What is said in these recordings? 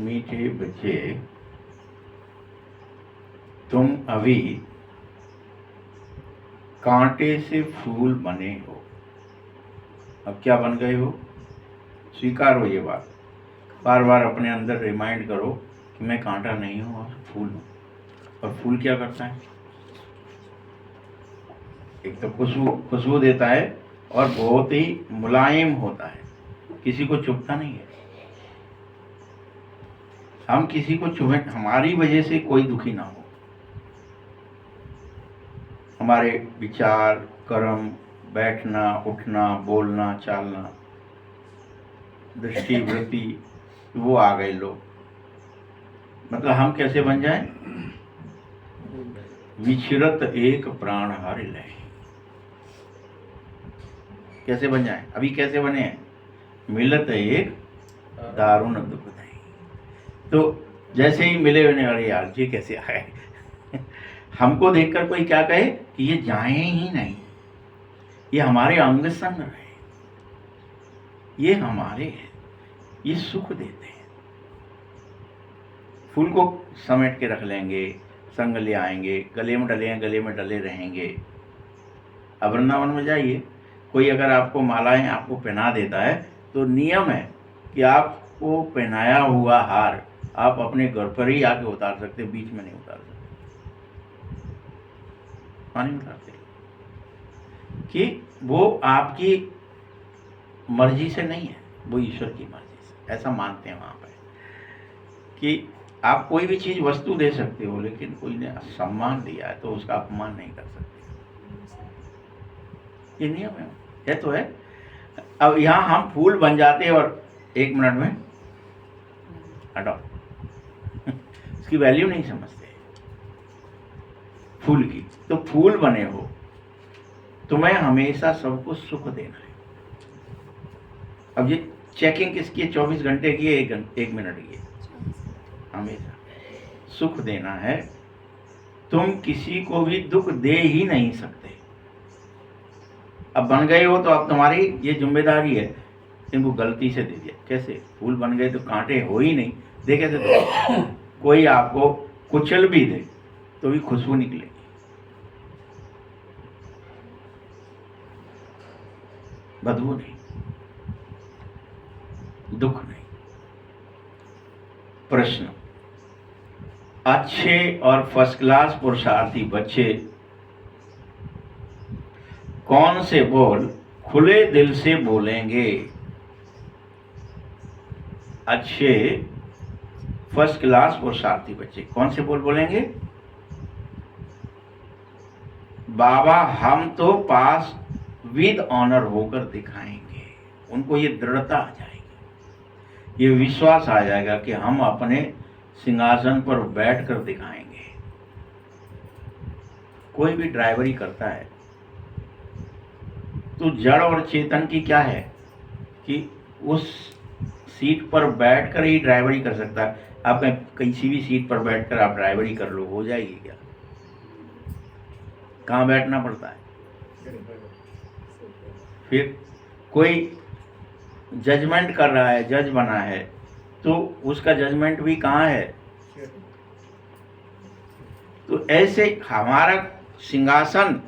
मीठे बच्चे, तुम अभी कांटे से फूल बने हो। अब क्या बन गए हो? स्वीकारो ये बात। बार बार अपने अंदर रिमाइंड करो कि मैं कांटा नहीं हूं और फूल हूं। और फूल क्या करता है? एक तो खुशबू देता है और बहुत ही मुलायम होता है, किसी को चुभता नहीं है। हम किसी को चुभे, हमारी वजह से कोई दुखी ना हो। हमारे विचार, कर्म, बैठना, उठना, बोलना, चालना, दृष्टि, वृत्ति, वो आ गए लोग। मतलब हम कैसे बन जाएं? विचरत एक प्राण हर लय। कैसे बन जाएं? अभी कैसे बने हैं? मिलत एक दारुण दुखदाई। तो जैसे ही मिले उन्हें, अरे यार जी कैसे आए हमको देखकर कोई क्या कहे कि ये जाए ही नहीं, ये हमारे अंग संग रहे, ये हमारे हैं, ये सुख देते हैं। फूल को समेट के रख लेंगे, संग ले आएंगे, गले में डले हैं, गले में डले रहेंगे। अब वृंदावन में जाइए, कोई अगर आपको मालाएं आपको पहना देता है तो नियम है कि आपको पहनाया हुआ हार आप अपने घर पर ही आके उतार सकते, बीच में नहीं उतार सकते। नहीं उतारते कि वो आपकी मर्जी से नहीं है, वो ईश्वर की मर्जी से। ऐसा मानते हैं वहां पर कि आप कोई भी चीज वस्तु दे सकते हो, लेकिन कोई ने सम्मान दिया है तो उसका अपमान नहीं कर सकते। ये नियम है तो है। अब यहां हम फूल बन जाते हैं और 1 मिनट में हटाओ उसकी वैल्यू नहीं समझते फूल की। तो फूल बने हो, तुम्हें हमेशा सबको सुख देना है। अब ये चेकिंग किसकी है? 24 घंटे की है, 1 मिनट की है? हमेशा सुख देना है। तुम किसी को भी दुख दे ही नहीं सकते। अब बन गए हो तो अब तुम्हारी ये जिम्मेदारी है, इनको गलती से दे दिया। कैसे? फूल बन गए तो कांटे हो ही नहीं, दे कैसे दो? कोई आपको कुचल भी दे तो भी खुशबू निकलेगी। बदबू नहीं, दुख नहीं। प्रश्न, अच्छे और फर्स्ट क्लास पुरुषार्थी बच्चे कौन से बोल खुले दिल से बोलेंगे? अच्छे फर्स्ट क्लास पुरुषार्थी बच्चे कौन से बोल बोलेंगे? बाबा हम तो पास विद ऑनर होकर दिखाएंगे। उनको ये दृढ़ता आ जाएगी, ये विश्वास आ जाएगा कि हम अपने सिंहासन पर बैठकर दिखाएंगे। कोई भी ड्राइवरी करता है तो जड़ और चेतन की क्या है कि उस सीट पर बैठकर ही ड्राइवरी कर सकता है। आप किसी भी सीट पर बैठकर आप ड्राइवरी कर लो, हो जाएगी क्या? कहाँ बैठना पड़ता है? फिर कोई जजमेंट कर रहा है, जज बना है, तो उसका जजमेंट भी कहाँ है? तो ऐसे हमारा सिंहासन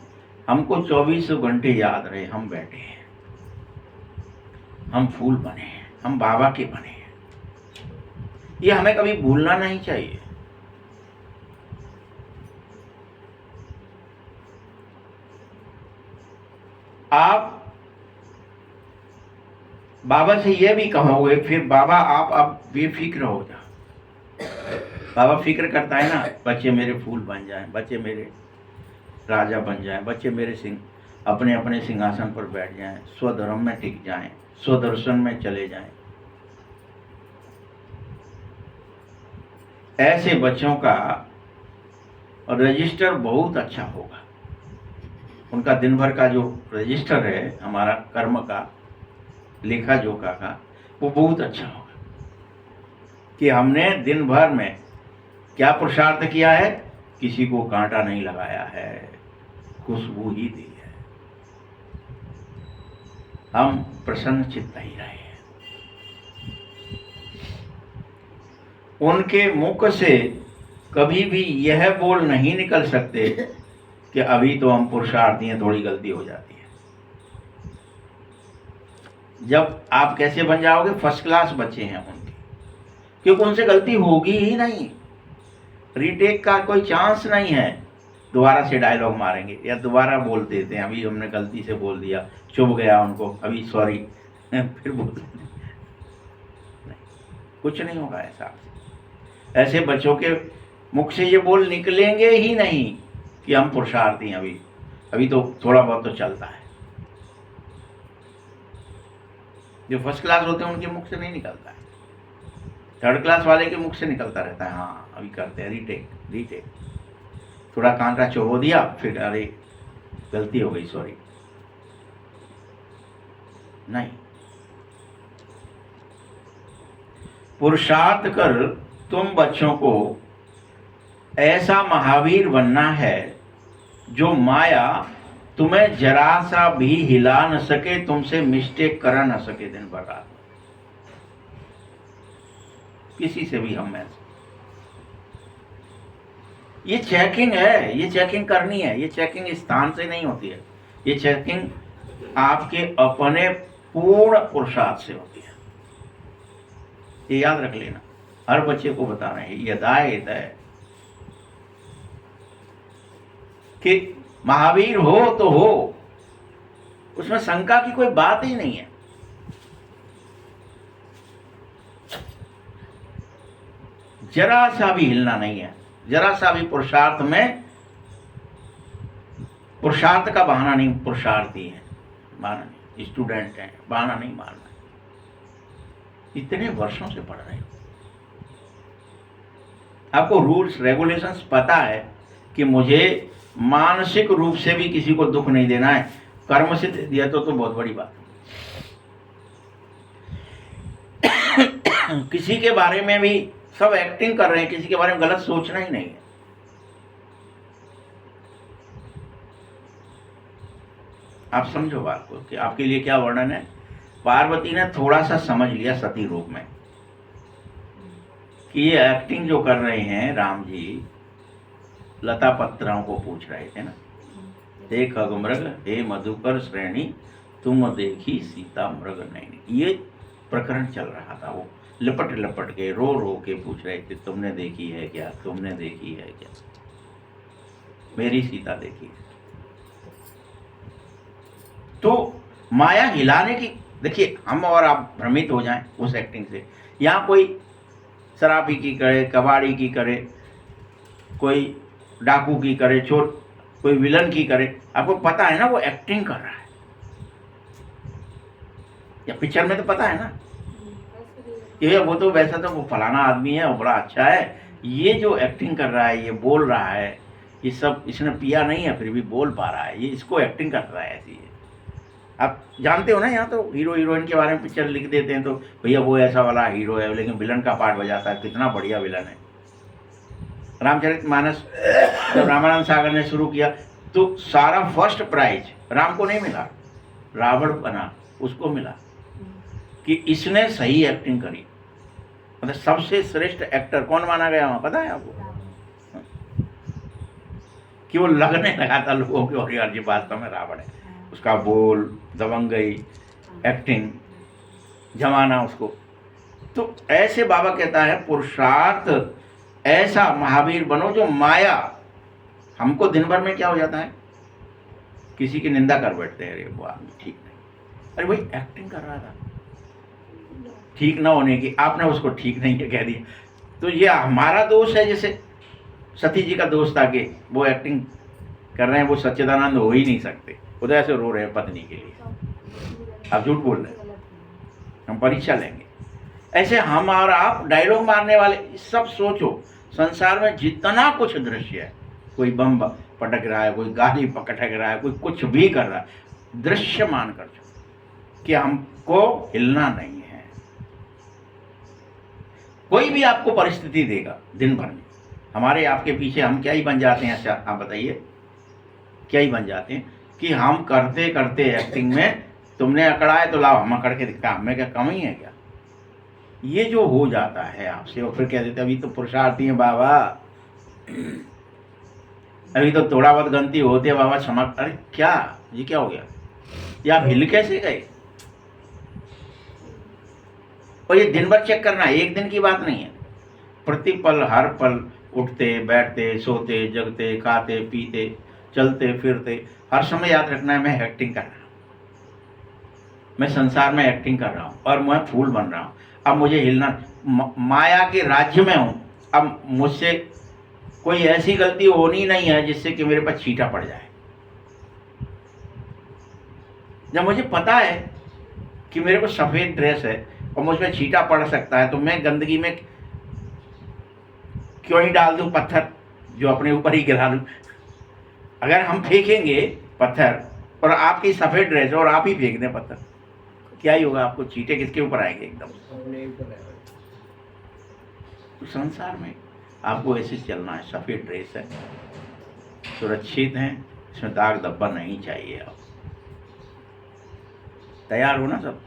हमको 24 घंटे याद रहे, हम बैठे हैं, हम फूल बने हैं, हम बाबा के बने हैं। ये हमें कभी भूलना नहीं चाहिए। आप बाबा से ये भी कहोगे फिर, बाबा आप अब बेफिक्र हो जा। बाबा फिक्र करता है ना, बच्चे मेरे फूल बन जाएं, बच्चे मेरे राजा बन जाएं, बच्चे मेरे अपने अपने सिंहासन पर बैठ जाएं, स्वधर्म में टिक जाएं, स्वदर्शन में चले जाएं। ऐसे बच्चों का रजिस्टर बहुत अच्छा होगा। उनका दिन भर का जो रजिस्टर है, हमारा कर्म का, लेखा जोखा का, वो बहुत अच्छा होगा कि हमने दिन भर में क्या पुरुषार्थ किया है। किसी को कांटा नहीं लगाया है, खुशबू ही दी है। हम प्रसन्न चित्त ही रहे हैं। उनके मुख से कभी भी यह बोल नहीं निकल सकते कि अभी तो हम पुरुषार्थी हैं, थोड़ी गलती हो जाती है। जब आप कैसे बन जाओगे, फर्स्ट क्लास बच्चे हैं उनके, क्योंकि उनसे गलती होगी ही नहीं, रीटेक का कोई चांस नहीं है। दोबारा से डायलॉग मारेंगे या दोबारा बोल देते हैं, अभी हमने गलती से बोल दिया, चुभ गया उनको, अभी सॉरी फिर बोल देते हैं। नहीं, कुछ नहीं होगा ऐसा। ऐसे बच्चों के मुख से ये बोल निकलेंगे ही नहीं कि हम पुरुषार्थी हैं, अभी अभी तो थोड़ा बहुत तो चलता है। जो फर्स्ट क्लास होते हैं उनके मुख से नहीं निकलता है, थर्ड क्लास वाले के मुख से निकलता रहता है, हाँ अभी करते हैं रीटेक रीटेक, थोड़ा कांटा चुभो दिया, फिर अरे गलती हो गई, सॉरी। नहीं, पुरुषार्थ कर तुम बच्चों को ऐसा महावीर बनना है जो माया तुम्हें जरा सा भी हिला न सके, तुमसे मिस्टेक करा न सके दिन भर रात, किसी से भी हम ऐसे। ये चेकिंग है, ये चेकिंग करनी है, ये चेकिंग स्थान से नहीं होती है, ये चेकिंग आपके अपने पूर्ण पुरुषार्थ से होती है। ये याद रख लेना, हर बच्चे को बता रहे हैं, यदाय हृदय कि महावीर हो तो हो, उसमें शंका की कोई बात ही नहीं है। जरा सा भी हिलना नहीं है, जरा सा भी पुरुषार्थ में, पुरुषार्थ का बहाना नहीं, पुरुषार्थी है, बहाना नहीं, स्टूडेंट है, बहाना नहीं मारना। इतने वर्षों से पढ़ रहे हो, आपको रूल्स रेगुलेशंस पता है कि मुझे मानसिक रूप से भी किसी को दुख नहीं देना है, कर्म से दिया तो बहुत बड़ी बात है। किसी के बारे में भी सब एक्टिंग कर रहे हैं, किसी के बारे में गलत सोचना ही नहीं है। आप समझो बात को कि आपके लिए क्या वर्णन है। पार्वती ने थोड़ा सा समझ लिया सती रूप में कि ये एक्टिंग जो कर रहे हैं राम जी, लता पत्रों को पूछ रहे थे ना, हे खगमृग हे मधुकर श्रेणी तुम देखी सीता मृग नैनी, ये प्रकरण चल रहा था। वो लपट लपट के रो रो के पूछ रहे थे, तुमने देखी है क्या, तुमने देखी है क्या, मेरी सीता देखी है। तो माया हिलाने की, देखिए हम और आप भ्रमित हो जाएं उस एक्टिंग से। यहाँ कोई शराबी की करे, कबाड़ी की करे, कोई डाकू की करे, चोर, कोई विलन की करे, आपको पता है ना वो एक्टिंग कर रहा है, या पिक्चर में तो पता है ना कि वो तो वैसा तो वो फलाना आदमी है, वो बड़ा अच्छा है, ये जो एक्टिंग कर रहा है, ये बोल रहा है, ये सब इसने पिया नहीं है फिर भी बोल पा रहा है, ये इसको एक्टिंग कर रहा है, ऐसी है। आप जानते हो ना, यहाँ तो हीरो हीरोइन के बारे में पिक्चर लिख देते हैं तो भैया वो ऐसा वाला हीरो है, लेकिन विलन का पार्ट बजाता है, कितना बढ़िया विलन है। रामचरितमानस जब रामानंद सागर ने शुरू किया तो सारा फर्स्ट प्राइज राम को नहीं मिला, रावण बना उसको मिला कि इसने सही एक्टिंग करी। मतलब सबसे श्रेष्ठ एक्टर कौन माना गया वहां, पता है आपको? कि वो लगने लगा था लोगों के, और यार जी वास्तव में रावण है, उसका बोल, दबंगई, एक्टिंग, जमाना उसको। तो ऐसे बाबा कहता है पुरुषार्थ ऐसा महावीर बनो जो माया, हमको दिन भर में क्या हो जाता है, किसी की निंदा कर बैठते हैं, अरे वो आदमी ठीक नहीं, अरे भाई एक्टिंग कर रहा था, ठीक ना होने की, आपने उसको ठीक नहीं कह दिया, तो ये हमारा दोष है। जैसे सती जी का दोष था कि वो एक्टिंग कर रहे हैं, वो सच्चिदानंद हो ही नहीं सकते, वो तो ऐसे रो रहे हैं पत्नी के लिए, आप झूठ बोल रहे हैं, हम परीक्षा लेंगे। ऐसे हम और आप डायलॉग मारने वाले, सब सोचो संसार में जितना कुछ दृश्य है, कोई बम पटक रहा है, कोई गाली पटक रहा है, कोई कुछ भी कर रहा है, दृश्य मान कर कि हमको हिलना नहीं है। कोई भी आपको परिस्थिति देगा दिन भर में, हमारे आपके पीछे हम क्या ही बन जाते हैं। अच्छा आप बताइए, क्या ही बन जाते हैं कि हम करते करते एक्टिंग में, तुमने अकड़ा है तो लाओ हम अकड़ के दिखा, हमें क्या कम ही है क्या? ये जो हो जाता है आपसे, और फिर कह देते अभी तो पुरुषार्थी हैं बाबा, अभी तो थोड़ा बहुत गलती होती है बाबा क्षमा। अरे क्या, ये क्या हो गया, ये आप हिल कैसे गए? और ये दिन भर चेक करना, एक दिन की बात नहीं है, प्रतिपल हर पल उठते बैठते सोते जगते खाते पीते चलते फिरते हर समय याद रखना है मैं एक्टिंग कर रहा हूँ, मैं संसार में एक्टिंग कर रहा हूँ और मैं फूल बन रहा हूँ। अब मुझे हिलना, माया के राज्य में हूँ, अब मुझसे कोई ऐसी गलती होनी नहीं है जिससे कि मेरे पास छींटा पड़ जाए। जब मुझे पता है कि मेरे को सफेद ड्रेस है और मुझ पर छींटा पड़ सकता है, तो मैं गंदगी में क्यों ही डाल दूं पत्थर जो अपने ऊपर ही गिरा लूं। अगर हम फेंकेंगे पत्थर और आपकी सफेद ड्रेस और आप ही फेंक दें पत्थर, क्या ही होगा? आपको छींटे किसके ऊपर आएंगे? एकदम अपने ऊपर आएंगे। तो संसार में आपको ऐसे चलना है, सफेद ड्रेस है, सुरक्षित हैं, इसमें दाग धब्बा नहीं चाहिए। आप तैयार हो ना सब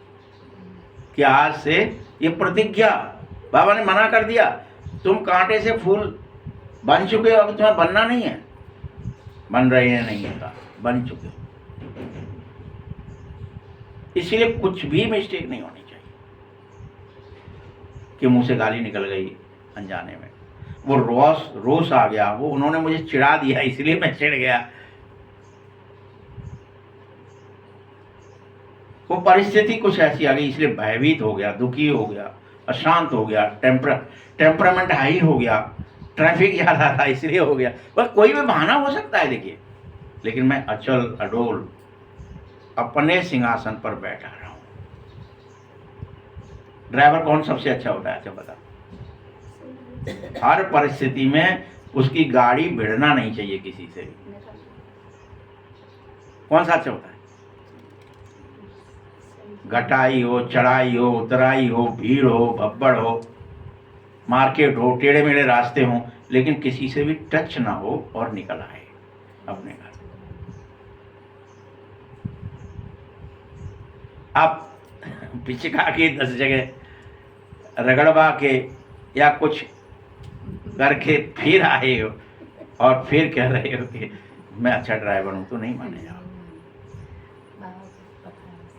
कि आज से ये प्रतिज्ञा, बाबा ने मना कर दिया, तुम कांटे से फूल बन चुके हो, अब तुम्हें बनना नहीं है। बन रहे हैं नहीं होता, बन चुके हो। इसलिए कुछ भी मिस्टेक नहीं होनी चाहिए कि मुंह से गाली निकल गई अनजाने में, वो रोष आ गया, वो उन्होंने मुझे चिढ़ा दिया इसलिए मैं चिढ़ गया, वो परिस्थिति कुछ ऐसी आ गई इसलिए भयभीत हो गया, दुखी हो गया, अशांत हो गया, टेम्परामेंट हाई हो गया, ट्रैफिक याद आ रहा इसलिए हो गया। बस कोई भी बहाना हो सकता है देखिए, लेकिन मैं अचल अडोल अपने सिंहासन पर बैठा रहा हूं। ड्राइवर कौन सबसे अच्छा होता है? अच्छा बता। हर परिस्थिति में उसकी गाड़ी भिड़ना नहीं चाहिए किसी से। कौन सा अच्छा होता है? घटाई हो, चढ़ाई हो, उतराई हो, भीड़ हो, भब्बड़ हो, मार्केट हो, टेढ़े मेढ़े रास्ते हो, लेकिन किसी से भी टच ना हो और निकल आए अपने घर। आप पिचका के 10 जगह रगड़वा के या कुछ करके फिर आए हो और फिर कह रहे हो कि मैं अच्छा ड्राइवर हूं, तो नहीं माने जाओ।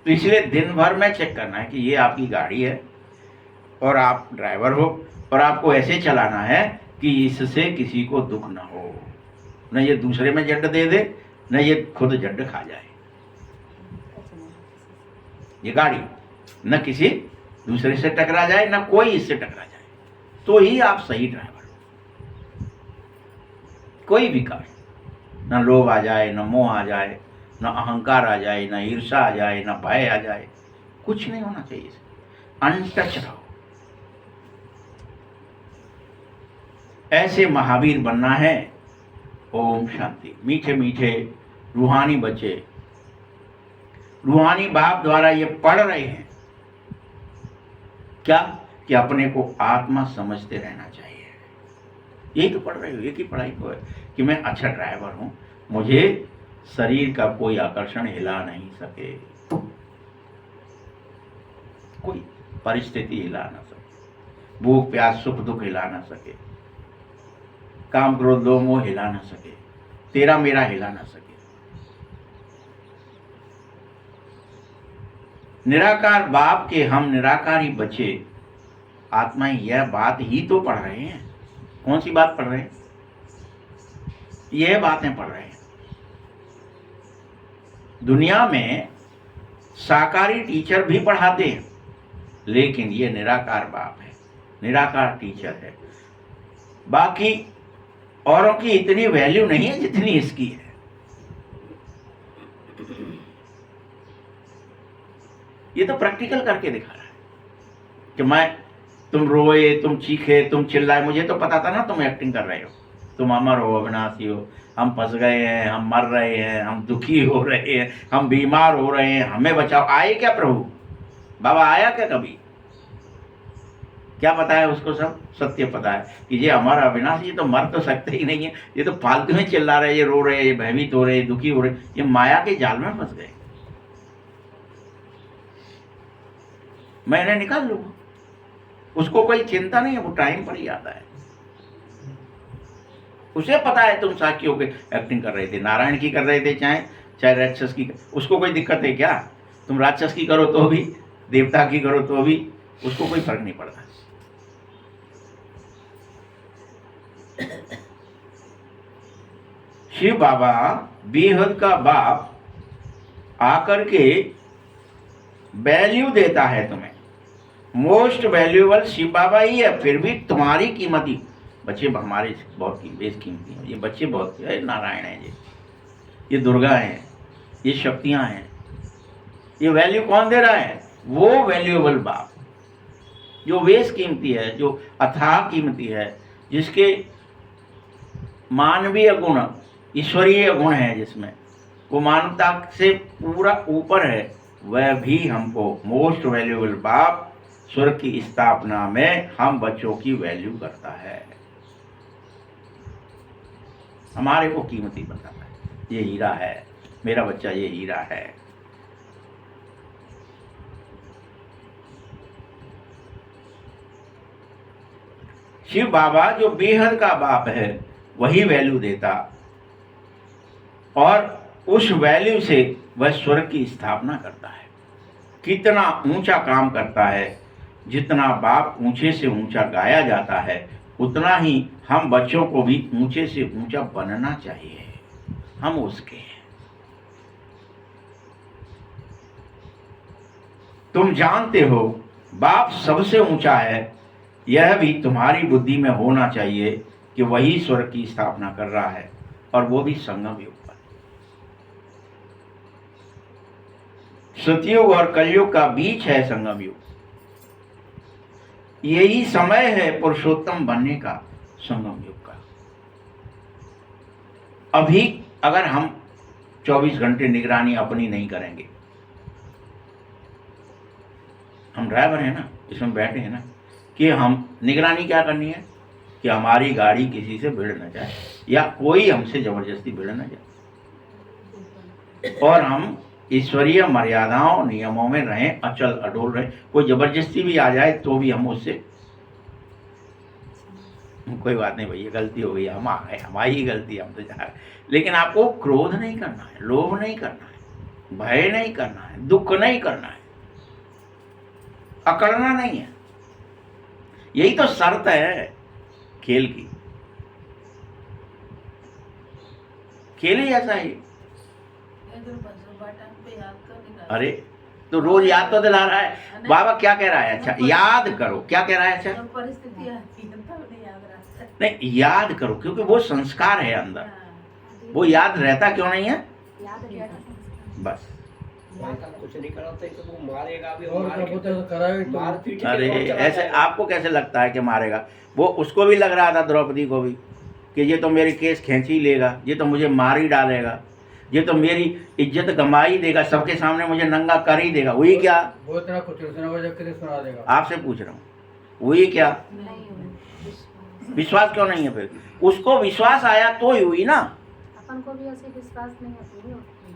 तो इसलिए दिन भर में चेक करना है कि ये आपकी गाड़ी है और आप ड्राइवर हो, और आपको ऐसे चलाना है कि इससे किसी को दुख ना हो, न ये दूसरे में जड्ड दे दे, न ये खुद जड्ड खा जाए। ये गाड़ी न किसी दूसरे से टकरा जाए, न कोई इससे टकरा जाए, तो ही आप सही ड्राइवर हो। कोई विकार, न लोभ आ जाए, न मोह आ जाए, न अहंकार आ जाए, न ईर्षा आ जाए, न भय आ जाए, कुछ नहीं होना चाहिए। अनटच रहो। ऐसे महावीर बनना है। ओम शांति। मीठे मीठे रूहानी बच्चे रूहानी बाप द्वारा ये पढ़ रहे हैं क्या? कि अपने को आत्मा समझते रहना चाहिए। यही तो पढ़ रहे हो, एक ही पढ़ाई को है कि मैं अच्छा ड्राइवर हूं, मुझे शरीर का कोई आकर्षण हिला नहीं सके, कोई परिस्थिति हिला ना सके, भूख प्यास सुख दुख हिला ना सके, काम क्रोध लोभ मोह हिला ना सके, तेरा मेरा हिला ना सके। निराकार बाप के हम निराकारी बच्चे आत्माएं यह बात ही तो पढ़ रहे हैं। कौन सी बात पढ़ रहे हैं? यह बातें पढ़ रहे हैं। दुनिया में साकारी टीचर भी पढ़ाते हैं, लेकिन ये निराकार बाप है, निराकार टीचर है। बाकी औरों की इतनी वैल्यू नहीं है जितनी इसकी है। ये तो प्रैक्टिकल करके दिखा रहा है कि तुम रोए, तुम चीखे, तुम चिल्लाए, मुझे तो पता था ना तुम एक्टिंग कर रहे हो, तुम अमर हो, अविनाशी हो, हम फंस गए हैं, हम मर रहे हैं, हम दुखी हो रहे हैं, हम बीमार हो रहे हैं, हमें बचाओ। आए क्या प्रभु? बाबा आया क्या कभी? क्या पता है उसको? सब सत्य पता है कि ये हमारा अविनाशी, ये तो मर तो सकते ही नहीं है, ये तो फालतू में चिल्ला रहे, ये रो रहे, ये भयभीत हो रहे, दुखी हो रहे, ये माया के जाल में फंस गए। मैं इन्हें निकाल लूंगा। उसको कोई चिंता नहीं है, वो टाइम पर ही आता है। उसे पता है तुम साखियों के एक्टिंग कर रहे थे, नारायण की कर रहे थे, चाहे चाहे राक्षस की, उसको कोई दिक्कत है क्या? तुम राक्षस की करो तो भी, देवता की करो तो भी, उसको कोई फर्क नहीं पड़ता। शिव बाबा बेहद का बाप आकर के वैल्यू देता है तुम्हें, मोस्ट वैल्यूएबल शिव बाबा ही है। फिर भी तुम्हारी कीमती बच्चे हमारे बहुत बेशकीमती हैं, ये बच्चे बहुत है, नारायण है, ये दुर्गा है, ये शक्तियां हैं, ये वैल्यू कौन दे रहा है? वो वैल्यूएबल बाप जो बेशकीमती है, जो अथाह कीमती है, जिसके मानवीय गुण, ईश्वरीय गुण है, जिसमें वो मानवता से पूरा ऊपर है, वह भी हमको मोस्ट वैल्यूएबल बाप स्वर्ग की स्थापना में हम बच्चों की वैल्यू करता है, हमारे को कीमती बताता है, ये हीरा है मेरा बच्चा, ये हीरा है। शिव बाबा जो बेहद का बाप है वही वैल्यू देता, और उस वैल्यू से वह स्वर्ग की स्थापना करता है। कितना ऊंचा काम करता है, जितना बाप ऊंचे से ऊंचा गाया जाता है, उतना ही हम बच्चों को भी ऊंचे से ऊंचा बनना चाहिए, हम उसके हैं। तुम जानते हो बाप सबसे ऊंचा है, यह भी तुम्हारी बुद्धि में होना चाहिए कि वही स्वर्ग की स्थापना कर रहा है, और वो भी संगम युग पर। सतयुग और कलयुग का बीच है संगम युग, यही समय है पुरुषोत्तम बनने का, संगम युग का। अभी अगर हम 24 घंटे निगरानी अपनी नहीं करेंगे, हम ड्राइवर हैं ना, इसमें बैठे हैं ना, कि हम निगरानी क्या करनी है कि हमारी गाड़ी किसी से भिड़ न जाए, या कोई हमसे जबरदस्ती भिड़ न जाए, और हम ईश्वरीय मर्यादाओं नियमों में रहें, अचल अडोल रहें। कोई जबरदस्ती भी आ जाए तो भी हम उससे, कोई बात नहीं भैया गलती हो गई, हम आ गए, हमारी ही गलती, हम तो जा रहे। लेकिन आपको क्रोध नहीं करना है, लोभ नहीं करना है, भय नहीं करना है, दुख नहीं करना है, अकड़ना नहीं है। यही तो शर्त है खेल की, खेल ही ऐसा ही। अरे तो रोज याद तो दिला रहा है बाबा, क्या कह रहा है? अच्छा याद करो, क्या कह रहा है? अच्छा नहीं, याद करो, क्योंकि वो संस्कार है अंदर, वो याद रहता क्यों नहीं है? बस कुछ नहीं कराते तो वो मारेगा भी, तो अरे ऐसे आपको कैसे लगता है कि मारेगा? वो उसको भी लग रहा था, द्रौपदी को भी, कि ये तो मेरी केस खींच ही लेगा, ये तो मुझे मार ही डालेगा, ये तो मेरी इज्जत गंवा ही देगा, सबके सामने मुझे नंगा कर ही देगा। वही क्या? वो इतना कुछ सुना देगा। आपसे पूछ रहा हूँ, वही क्या? विश्वास क्यों नहीं है? फिर उसको विश्वास आया तो ही हुई ना। अपन को भी ऐसे विश्वास नहीं है,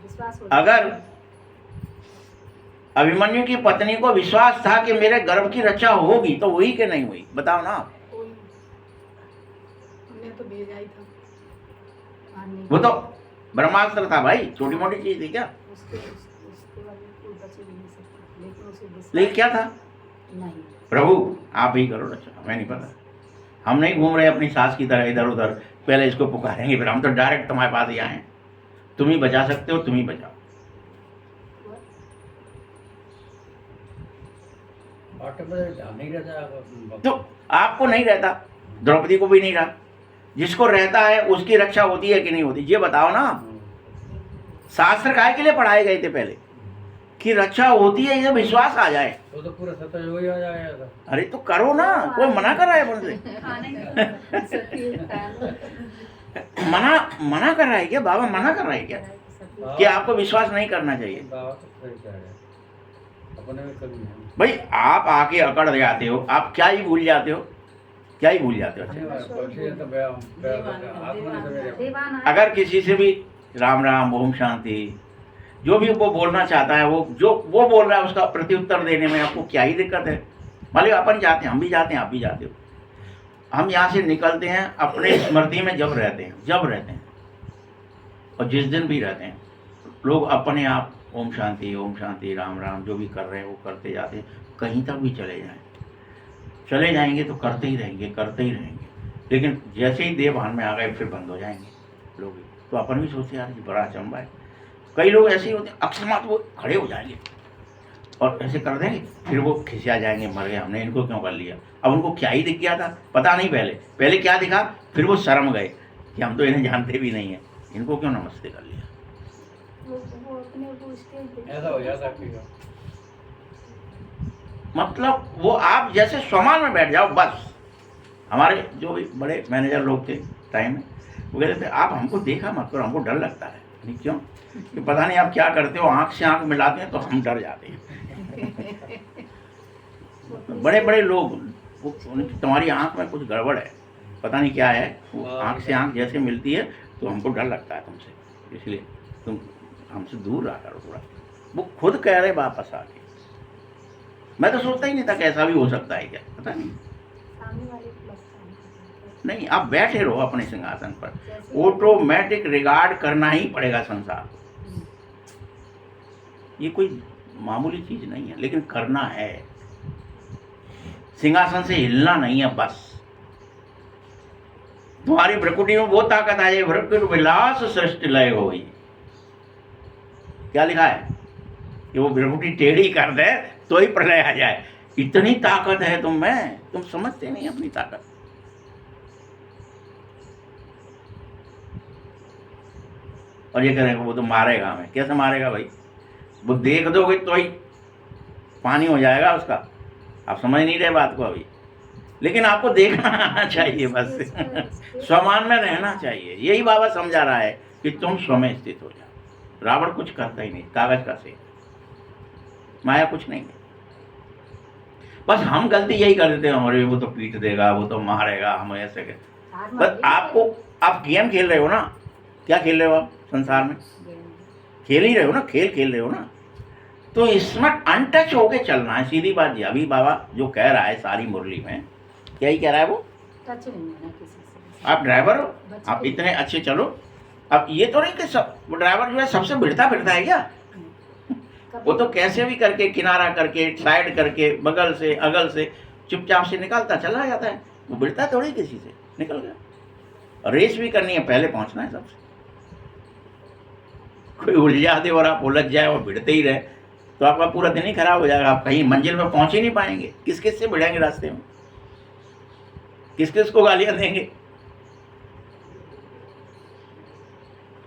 विश्वास अगर अभिमन्यु की पत्नी को विश्वास था कि मेरे गर्भ की रक्षा होगी, तो हुई कि नहीं हुई? बताओ ना। हमने तो भेजा ही था, वो तो ब्रह्मास्त्र था भाई, छोटी मोटी चीज थी क्या? उसके बाद कोई बच भी नहीं सकता, लेकिन उसे विश्वास लेकिन क्या था? नहीं। प्रभु आप ही करो रक्षा, हमें नहीं पता, हम नहीं घूम रहे अपनी सास की तरह इधर उधर, पहले इसको पुकारेंगे फिर हम तो डायरेक्ट तुम्हारे पास ही आए। तुम ही बचा सकते हो, तुम ही बचाओ। नहीं रहता तो आपको नहीं रहता, द्रौपदी को भी नहीं रहा, जिसको रहता है उसकी रक्षा होती है कि नहीं होती? ये बताओ ना। शास्त्र काहे के लिए पढ़ाए गए थे पहले? कि रक्षा होती है, ये विश्वास आ जाए। तो पूरा सत्य ही आ जाएगा। अरे तो करो ना, कोई मना कर रहा है अपन से? मना कर रहा है क्या बाबा? मना कर रहा है क्या कि आपको विश्वास नहीं करना चाहिए? भाई आप आके अकड़ जाते हो, आप क्या ही भूल जाते हो, क्या ही भूल जाते हो। अगर किसी से भी राम राम ओम शांति जो भी वो बोलना चाहता है, वो जो वो बोल रहा है उसका प्रत्युत्तर देने में आपको क्या ही दिक्कत है? मान लो अपन जाते हैं, हम भी जाते हैं, आप भी जाते हो, हम यहाँ से निकलते हैं अपने स्मृति में जब रहते हैं और जिस दिन भी रहते हैं, लोग अपने आप ओम शांति राम राम जो भी कर रहे हैं वो करते जाते हैं। कहीं तक भी चले जाएंगे तो करते ही रहेंगे। लेकिन जैसे ही देह भान में आ गए फिर बंद हो जाएंगे लोग। तो अपन भी सोचते यार ये बड़ा अचंबा है। कई लोग ऐसे ही होते हैं, अकस्मात वो खड़े हो जाएंगे और ऐसे कर देंगे, फिर वो खिसिया जाएंगे, मर गए, हमने इनको क्यों कर लिया। अब उनको क्या ही दिख गया था पता नहीं, पहले क्या दिखा, फिर वो शर्म गए कि हम तो इन्हें जानते भी नहीं है, इनको क्यों नमस्ते कर लिया। वो अपने को स्टेज पे ऐसा हो जाता है। मतलब वो आप जैसे स्वमान में बैठ जाओ बस। हमारे जो भी बड़े मैनेजर लोग थे टाइम में, वो कहते थे आप हमको देखा मत करो, हमको डर लगता है। नहीं क्यों, कि पता नहीं आप क्या करते हो, आंख से आंख मिलाते हैं तो हम डर जाते हैं। बड़े बड़े लोग तुम्हारी आंख में कुछ गड़बड़ है, पता नहीं क्या है, वो आंख से आंख जैसे मिलती है तो हमको डर लगता है तुमसे, इसलिए तुम हमसे दूर रहा करो थोड़ा। वो खुद कह रहे वापस आके। मैं तो सोचता ही नहीं था कि ऐसा भी हो सकता है क्या, पता नहीं। सामने वाले को लगता है नहीं, आप बैठे रहो अपने सिंहासन पर, ऑटोमेटिक रिगार्ड करना ही पड़ेगा संसार। ये कोई मामूली चीज नहीं है, लेकिन करना है। सिंहासन से हिलना नहीं है बस। तुम्हारी भ्रकुटी में वो ताकत आ जाए, भ्रकुटी विलास सृष्टि लय हो। क्या लिखा है कि वो भ्रकुटी टेढ़ी कर दे तो ही प्रलय आ जाए। इतनी ताकत है तुम में, तुम समझते नहीं अपनी ताकत। और ये करेंगे वो तो मारेगा हमें। कैसे मारेगा भाई, वो देख दोगे तो ही पानी हो जाएगा उसका। आप समझ नहीं रहे बात को अभी, लेकिन आपको देखना आना चाहिए बस। स्वमान में रहना चाहिए। यही बाबा समझा रहा है कि तुम स्व में स्थित हो जाओ। रावण कुछ करता ही नहीं, कागज का से माया कुछ नहीं है। बस हम गलती यही कर देते हैं, हमारे वो तो पीट देगा, वो तो मारेगा, हम ऐसे बस। आपको आप गेम खेल रहे हो ना, क्या खेल रहे हो आप संसार में, खेल ही रहे हो ना, खेल खेल रहे हो ना। तो इसमें अनटच होके चलना है, सीधी बात। अभी बाबा जो कह रहा है सारी मुरली में, क्या ही कह रहा है वो, टच नहीं है ना किसी से। आप ड्राइवर हो, आप इतने अच्छे चलो। अब ये तो नहीं कि सब वो ड्राइवर जो है सबसे भिड़ता फिरता है क्या, वो तो कैसे भी करके, किनारा करके, साइड करके, बगल से अगल से चुपचाप से निकालता चला जाता है। वो भिड़ता थोड़ी किसी से, निकल गया। रेस भी करनी है, पहले पहुंचना है सबसे। कोई उलझ जाते और आप उलझ जाए और भिड़ते ही रहे तो आपका पूरा दिन ही खराब हो जाएगा। आप कहीं मंजिल में पहुंच ही नहीं पाएंगे। किस किस से भिड़ेंगे रास्ते में, किस किस को गालियां देंगे।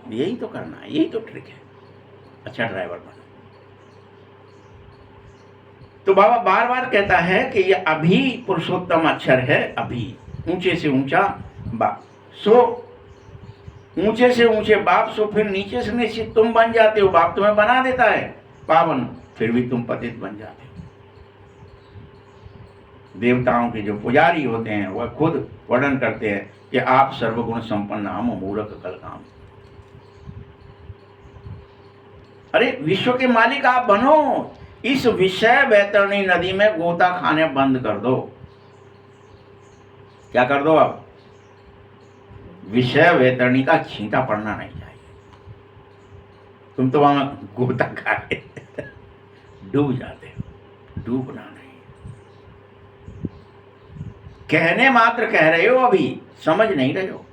यही तो करना है, यही तो ट्रिक है अच्छा ड्राइवर बनो। तो बाबा बार बार कहता है कि ये अभी पुरुषोत्तम अक्षर है, अभी ऊंचे से ऊंचा बाप। सो ऊंचे से ऊंचे बाप, सो फिर नीचे से निश्चित तुम बन जाते हो। बाप तुम्हें बना देता है पावन, फिर भी तुम पतित बन जाते हो। देवताओं के जो पुजारी होते हैं वह खुद वर्णन करते हैं कि आप सर्वगुण संपन्न हम मूर्ख कलकाम। अरे विश्व के मालिक आप बनो। इस विषय वैतरणी नदी में गोता खाने बंद कर दो। क्या कर दो आप, विषय वैतरणी का छींटा पड़ना नहीं चाहिए। तुम तो वहां गोता खा के डूब जाते हो, डूबना नहीं। कहने मात्र कह रहे हो, अभी समझ नहीं रहे हो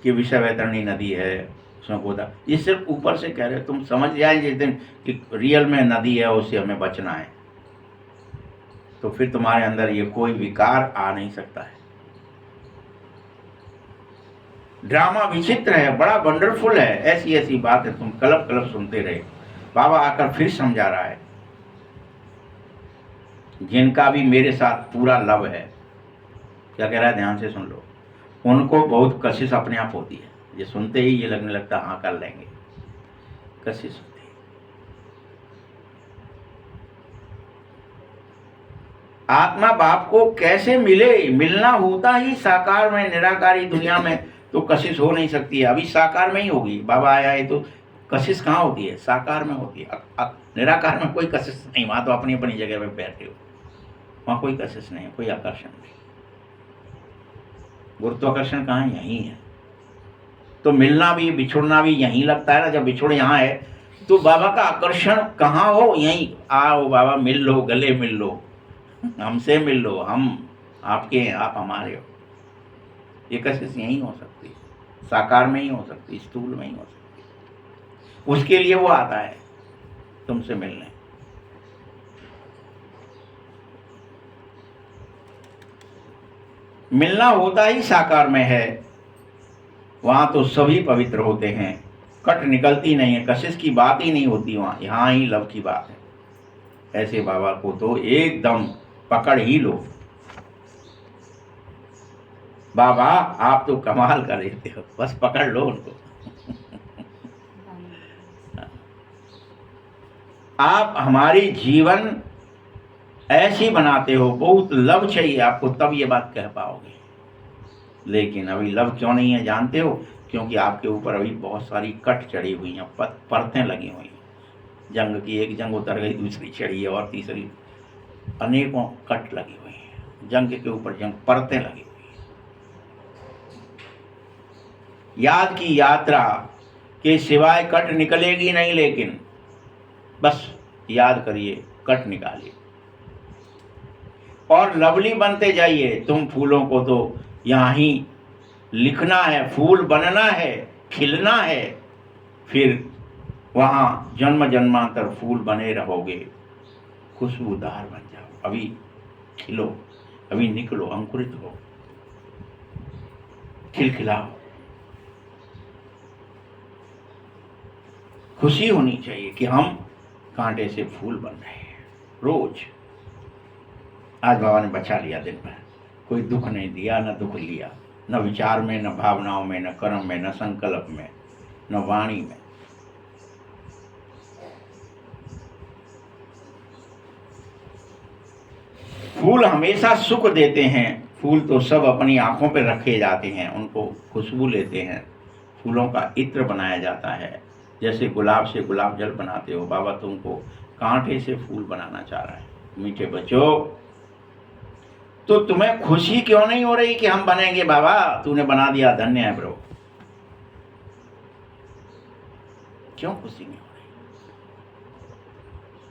कि विषय वैतरणी नदी है, उसमें गोता। ये सिर्फ ऊपर से कह रहे हो। तुम समझ जाए जिस दिन कि रियल में नदी है, उससे हमें बचना है, तो फिर तुम्हारे अंदर ये कोई विकार आ नहीं सकता है। ड्रामा विचित्र है, बड़ा वंडरफुल है। ऐसी ऐसी बात है, तुम कलप कलप सुनते रहे। बाबा आकर फिर समझा रहा है, जिनका भी मेरे साथ पूरा लव है। क्या कह रहा है, ध्यान से सुन लो। उनको बहुत कशिश अपने आप होती है। ये सुनते ही ये लगने लगता हाँ कर लेंगे, कशिश होती है। आत्मा बाप को कैसे मिले, मिलना होता ही साकार में। निराकारी दुनिया में तो कशिश हो नहीं सकती है, अभी साकार में ही होगी। बाबा आया है तो कशिश कहाँ होती है, साकार में होती है। निराकार में कोई कशिश नहीं, वहां तो अपनी अपनी जगह पे बैठे हो। वहाँ कोई कशिश नहीं है, कोई आकर्षण नहीं। गुरुत्वाकर्षण कहाँ है? यहीं है। तो मिलना भी बिछुड़ना भी यहीं लगता है ना। जब बिछुड़ यहाँ है तो बाबा का आकर्षण कहाँ हो? यहीं। आओ बाबा, मिल लो, गले मिल लो, हमसे मिल लो, हम आपके हैं, आप हमारे हो। ये कशिश यहीं हो सकती है, साकार में ही हो सकती, स्थूल में ही हो सकती। उसके लिए वो आता है तुमसे मिलने। मिलना होता ही साकार में है। वहां तो सभी पवित्र होते हैं, कट निकलती नहीं है, कशिश की बात ही नहीं होती वहां। यहाँ ही लव की बात है। ऐसे बाबा को तो एकदम पकड़ ही लो। बाबा आप तो कमाल कर देते हो, बस पकड़ लो उनको। आप हमारी जीवन ऐसी बनाते हो, बहुत लव चाहिए आपको, तब ये बात कह पाओगे। लेकिन अभी लव क्यों नहीं है जानते हो? क्योंकि आपके ऊपर अभी बहुत सारी कट चढ़ी हुई हैं, परतें लगी हुई हैं। जंग की एक जंग उतर गई, दूसरी चढ़ी है, और तीसरी। अनेकों कट लगी हुई हैं, जंग के ऊपर जंग, परतें लगी हुई हैं। याद की यात्रा के सिवाय कट निकलेगी नहीं, लेकिन बस याद करिए, कट निकालिए और लवली बनते जाइए। तुम फूलों को तो यहाँ ही लिखना है, फूल बनना है, खिलना है, फिर वहाँ जन्म जन्मांतर फूल बने रहोगे, खुशबूदार बन जाओ। अभी खिलो, अभी निकलो, अंकुरित हो, खिलखिलाओ। खुशी होनी चाहिए कि हम कांटे से फूल बन रहे हैं। रोज आज बाबा ने बचा लिया दिन भर, कोई दुख नहीं दिया, न दुख लिया, न विचार में, न भावनाओं में, न कर्म में, न संकल्प में, न वाणी में। फूल हमेशा सुख देते हैं। फूल तो सब अपनी आंखों पर रखे जाते हैं, उनको खुशबू लेते हैं, फूलों का इत्र बनाया जाता है। जैसे गुलाब से गुलाब जल बनाते हो, बाबा तुमको कांटे से फूल बनाना चाह रहा है। मीठे बच्चों, तो तुम्हें खुशी क्यों नहीं हो रही कि हम बनेंगे? बाबा तूने बना दिया, धन्य है ब्रो। क्यों खुशी नहीं हो रही?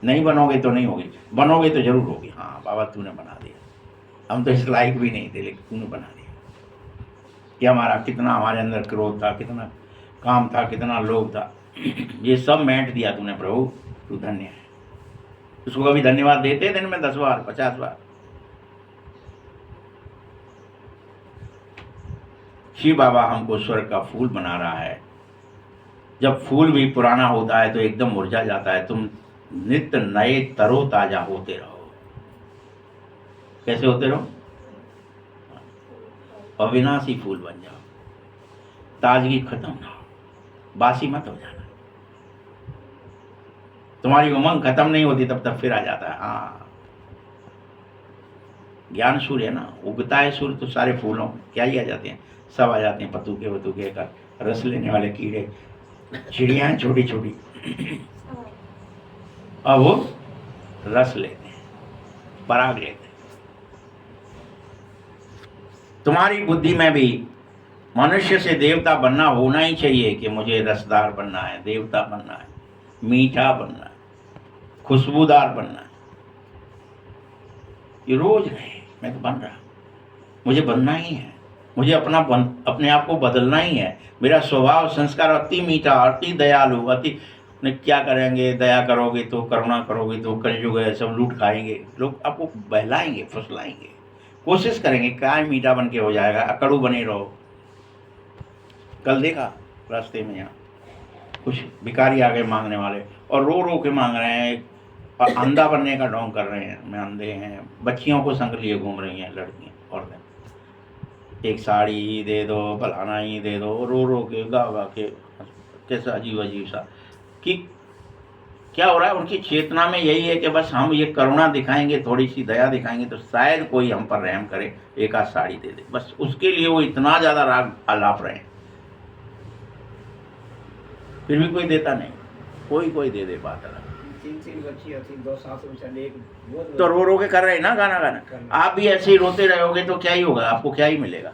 नहीं बनोगे तो नहीं होगी, बनोगे तो जरूर होगी। हाँ बाबा तूने बना दिया, हम तो इस लायक भी नहीं थे, लेकिन तूने बना दिया। कि हमारा कितना, हमारे अंदर क्रोध था, कितना काम था, कितना लोभ था, ये सब मेंट दिया तूने प्रभु, तू धन्य है। उसको कभी धन्यवाद देते दिन में 10 बार 50 बार? शिव बाबा हमको स्वर्ग का फूल बना रहा है। जब फूल भी पुराना होता है तो एकदम मुरझा जाता है। तुम नित्य नए तरोताजा होते रहो। कैसे होते रहो? अविनाशी फूल बन जाओ, ताजगी खत्म ना हो, बासी मत हो जाना। तुम्हारी उमंग खत्म नहीं होती तब तक फिर आ जाता है। हाँ, ज्ञान सूर्य है ना, उगता है सूर्य तो सारे फूलों क्या ही आ जाते हैं, सब आ जाते हैं। पतुके वतुके का रस लेने वाले कीड़े, चिड़िया छोटी छोटी, अब वो रस लेते हैं, पराग लेते हैं। तुम्हारी बुद्धि में भी मनुष्य से देवता बनना होना ही चाहिए कि मुझे रसदार बनना है, देवता बनना है, मीठा बनना है, खुशबूदार बनना है। ये रोज रहे, मैं तो बन रहा, मुझे बनना ही है, मुझे अपने आप को बदलना ही है। मेरा स्वभाव संस्कार अति मीठा, अति दयालु, अति ने क्या करेंगे, दया करोगे तो, करुणा करोगे तो कलयुग है, सब लूट खाएंगे, लोग आपको बहलाएंगे, फुसलाएंगे, कोशिश करेंगे क्या मीठा बन के हो जाएगा, अकड़ू बने रहो। कल देखा रास्ते में, यहाँ कुछ भिखारी आ गए मांगने वाले, और रो रो के मांग रहे हैं, और अंधा बनने का ढोंग कर रहे हैं, मैं अंधे हैं। बच्चियों को संग लिए घूम रही हैं लड़कियां, औरतें, एक साड़ी ही दे दो, फलाना ही दे दो, रो रो के गा गा के। कैसा अजीब अजीब सा कि क्या हो रहा है उनकी चेतना में, यही है कि बस हम ये करुणा दिखाएंगे, थोड़ी सी दया दिखाएंगे तो शायद कोई हम पर रहम करे, एक आध साड़ी दे दे, बस उसके लिए वो इतना ज़्यादा राग अलाप रहे हैं। फिर भी कोई देता नहीं, कोई दे दे, बात अलग। तीन बच्ची थी, 2 सास में चले, एक बहुत तो रो रो के कर रहे हैं ना गाना गाना। आप भी ऐसे ही रोते रहोगे तो क्या ही होगा, आपको क्या ही मिलेगा।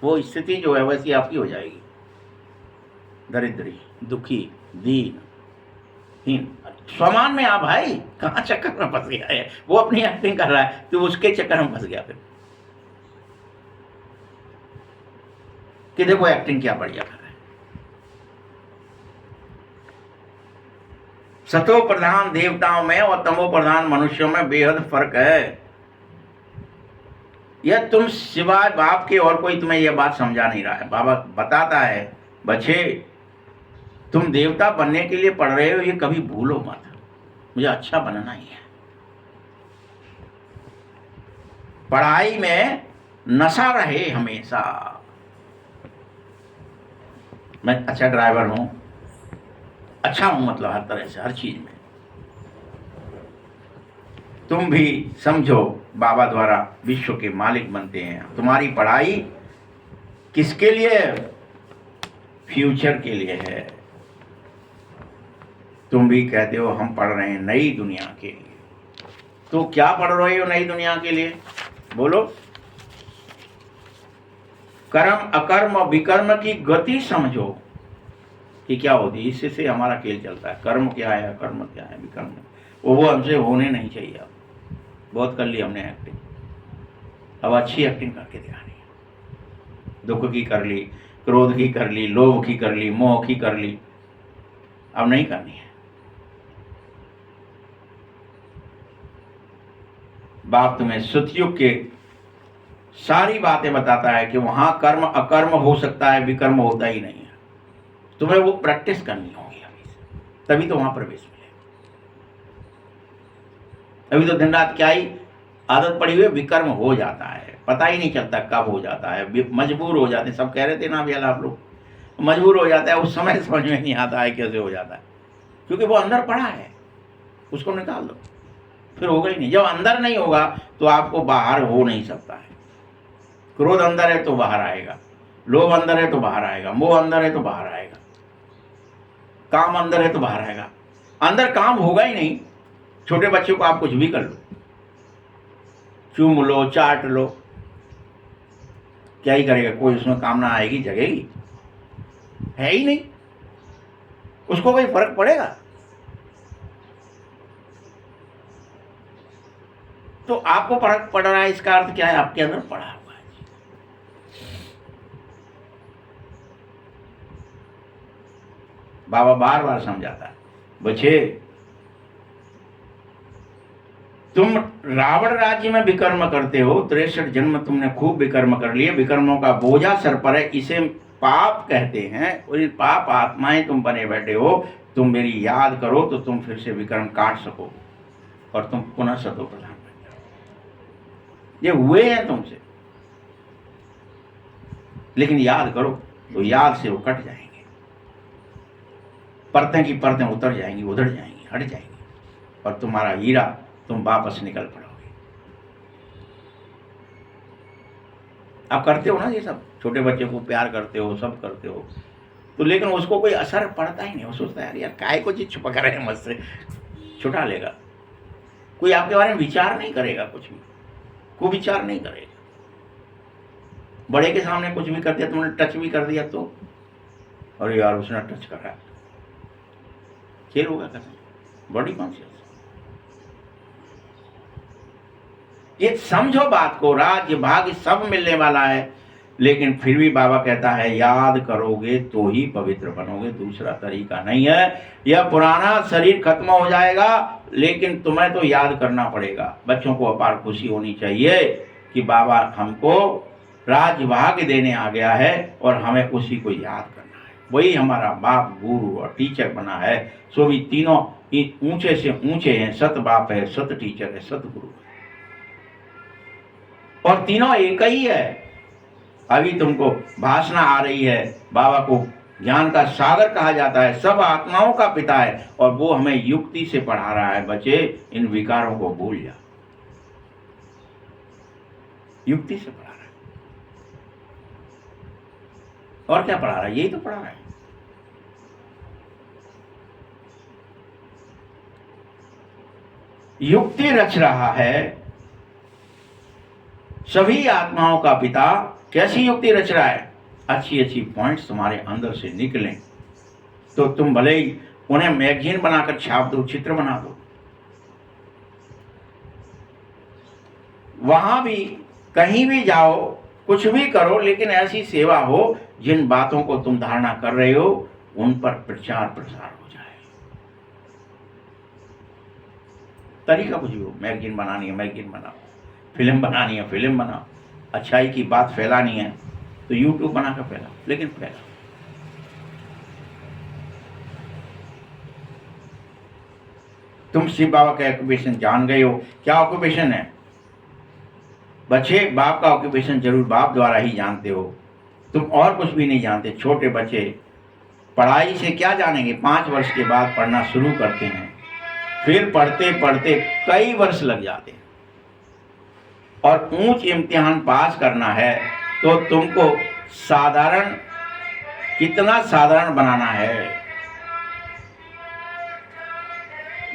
वो स्थिति जो है वैसी आपकी हो जाएगी, दरिद्री, दुखी, दीन, हीन। समान में आप भाई कहाँ चक्कर में फंस गया है। वो अपनी एक्टिंग कर रहा है तो उसके चक्कर में फंस गया फिर कि देखो एक्टिंग क्या बढ़िया कर रहा है। सतो प्रधान देवताओं में और तमो प्रधान मनुष्यों में बेहद फर्क है। यह तुम सिवाय बाप के और कोई तुम्हें यह बात समझा नहीं रहा है। बाबा बताता है बच्चे तुम देवता बनने के लिए पढ़ रहे हो, ये कभी भूलो मत, मुझे अच्छा बनना ही है। पढ़ाई में नशा रहे हमेशा। मैं अच्छा ड्राइवर हूं, अच्छा हूं, मतलब हर तरह से, हर चीज में। तुम भी समझो बाबा द्वारा विश्व के मालिक बनते हैं। तुम्हारी पढ़ाई किसके लिए है? फ्यूचर के लिए है। तुम भी कहते हो हम पढ़ रहे हैं नई दुनिया के लिए, तो क्या पढ़ रहे हो नई दुनिया के लिए? बोलो। कर्म अकर्म और विकर्म की गति समझो कि क्या होती है। इससे हमारा खेल चलता है। कर्म क्या है, अकर्म क्या है, विकर्म, वो हमसे होने नहीं चाहिए। अब बहुत कर ली हमने एक्टिंग, अब अच्छी एक्टिंग करके दिखानी है। दुख की कर ली, क्रोध की कर ली, लोभ की कर ली, मोह की कर ली, अब नहीं करनी है। बाप तुम्हें सतयुग के सारी बातें बताता है कि वहां कर्म अकर्म हो सकता है, विकर्म होता ही नहीं है। तुम्हें वो प्रैक्टिस करनी होगी अभी से, तभी तो वहां प्रवेश मिलेगा। अभी तो दिन रात क्या ही आदत पड़ी हुई, विकर्म हो जाता है, पता ही नहीं चलता कब हो जाता है। मजबूर हो जाते हैं, सब कह रहे थे ना अभी आप लोग, मजबूर हो जाता है। उस समय समझ में नहीं आता है कैसे हो जाता है, क्योंकि वो अंदर पड़ा है, उसको निकाल दो, फिर होगा ही नहीं। जब अंदर नहीं होगा तो आपको बाहर हो नहीं सकता है। क्रोध अंदर है तो बाहर आएगा, लोभ अंदर है तो बाहर आएगा, मोह अंदर है तो बाहर आएगा, काम अंदर है तो बाहर आएगा। अंदर काम होगा ही नहीं। छोटे बच्चे को आप कुछ भी कर लो, चूम लो, चाट लो, क्या ही करेगा? कोई उसमें कामना आएगी, जगेगी? है ही नहीं। उसको कोई फर्क पड़ेगा? तो आपको फर्क पड़ रहा है, इसका अर्थ क्या है? आपके अंदर पड़ा हुआ है। बाबा बार बार समझाता है, बच्चे तुम रावण राज्य में विकर्म करते हो, 63 जन्म तुमने खूब विकर्म कर लिए, विकर्मों का बोझा सर पर है, इसे पाप कहते हैं। और पाप आत्माएं तुम बने बैठे हो। तुम मेरी याद करो तो तुम फिर से विकर्म काट सको और तुम पुनः सतो प्रधान बन जाओ। ये हुए हैं तुमसे, लेकिन याद करो तो याद से वो कट जाएंगे, परतें की परतें उतर जाएंगी, उधड़ जाएंगी, हट जाएंगी, और तुम्हारा हीरा तुम वापस निकल पड़ोगे। आप करते हो ना ये सब, छोटे बच्चे को प्यार करते हो, सब करते हो, तो लेकिन उसको कोई असर पड़ता ही नहीं। वो सोचता है यार काय को चीज छुपा कर रहे हैं मुझसे, छुटा लेगा। कोई आपके बारे में विचार नहीं करेगा, कुछ भी कोई विचार नहीं करेगा। बड़े के सामने कुछ भी कर दिया, तुमने टच भी कर दिया तो अरे यार उसने टच करा, खेल होगा खत्म। बॉडी कॉन्शियस, ये समझो बात को। राज्य भाग्य सब मिलने वाला है, लेकिन फिर भी बाबा कहता है याद करोगे तो ही पवित्र बनोगे, दूसरा तरीका नहीं है। यह पुराना शरीर खत्म हो जाएगा, लेकिन तुम्हें तो याद करना पड़ेगा। बच्चों को अपार खुशी होनी चाहिए कि बाबा हमको राज्य भाग्य देने आ गया है और हमें उसी को याद करना है। वही हमारा बाप, गुरु और टीचर बना है। सो भी तीनों ऊंचे से ऊंचे हैं। सत बाप है, सत टीचर है, सत गुरु है, और तीनों एक ही है। अभी तुमको भाषणा आ रही है, बाबा को ज्ञान का सागर कहा जाता है, सब आत्माओं का पिता है, और वो हमें युक्ति से पढ़ा रहा है, बच्चे इन विकारों को भूल जाओ। युक्ति से पढ़ा रहा है, और क्या पढ़ा रहा है? यही तो पढ़ा रहा है। युक्ति रच रहा है, सभी आत्माओं का पिता कैसी युक्ति रच रहा है, अच्छी अच्छी पॉइंट्स तुम्हारे अंदर से निकलें तो तुम भले ही उन्हें मैगजीन बनाकर छाप दो, चित्र बना दो, वहां भी कहीं भी जाओ, कुछ भी करो, लेकिन ऐसी सेवा हो जिन बातों को तुम धारणा कर रहे हो उन पर प्रचार प्रसार हो जाए। तरीका कुछ भी हो, मैगजीन बनानी है मैगजीन बनाओ, फिल्म बनानी है फिल्म बनाओ, अच्छाई की बात फैलानी है तो यूट्यूब बनाकर फैलाओ, लेकिन फैलाओ। तुम शिव बाबा का ऑक्यूपेशन जान गए हो, क्या ऑक्यूपेशन है? बच्चे बाप का ऑक्यूपेशन जरूर बाप द्वारा ही जानते हो, तुम और कुछ भी नहीं जानते। छोटे बच्चे पढ़ाई से क्या जानेंगे? 5 वर्ष के बाद पढ़ना शुरू करते हैं, फिर पढ़ते पढ़ते कई वर्ष लग जाते हैं, और ऊंच इम्तिहान पास करना है तो तुमको साधारण, कितना साधारण बनाना है।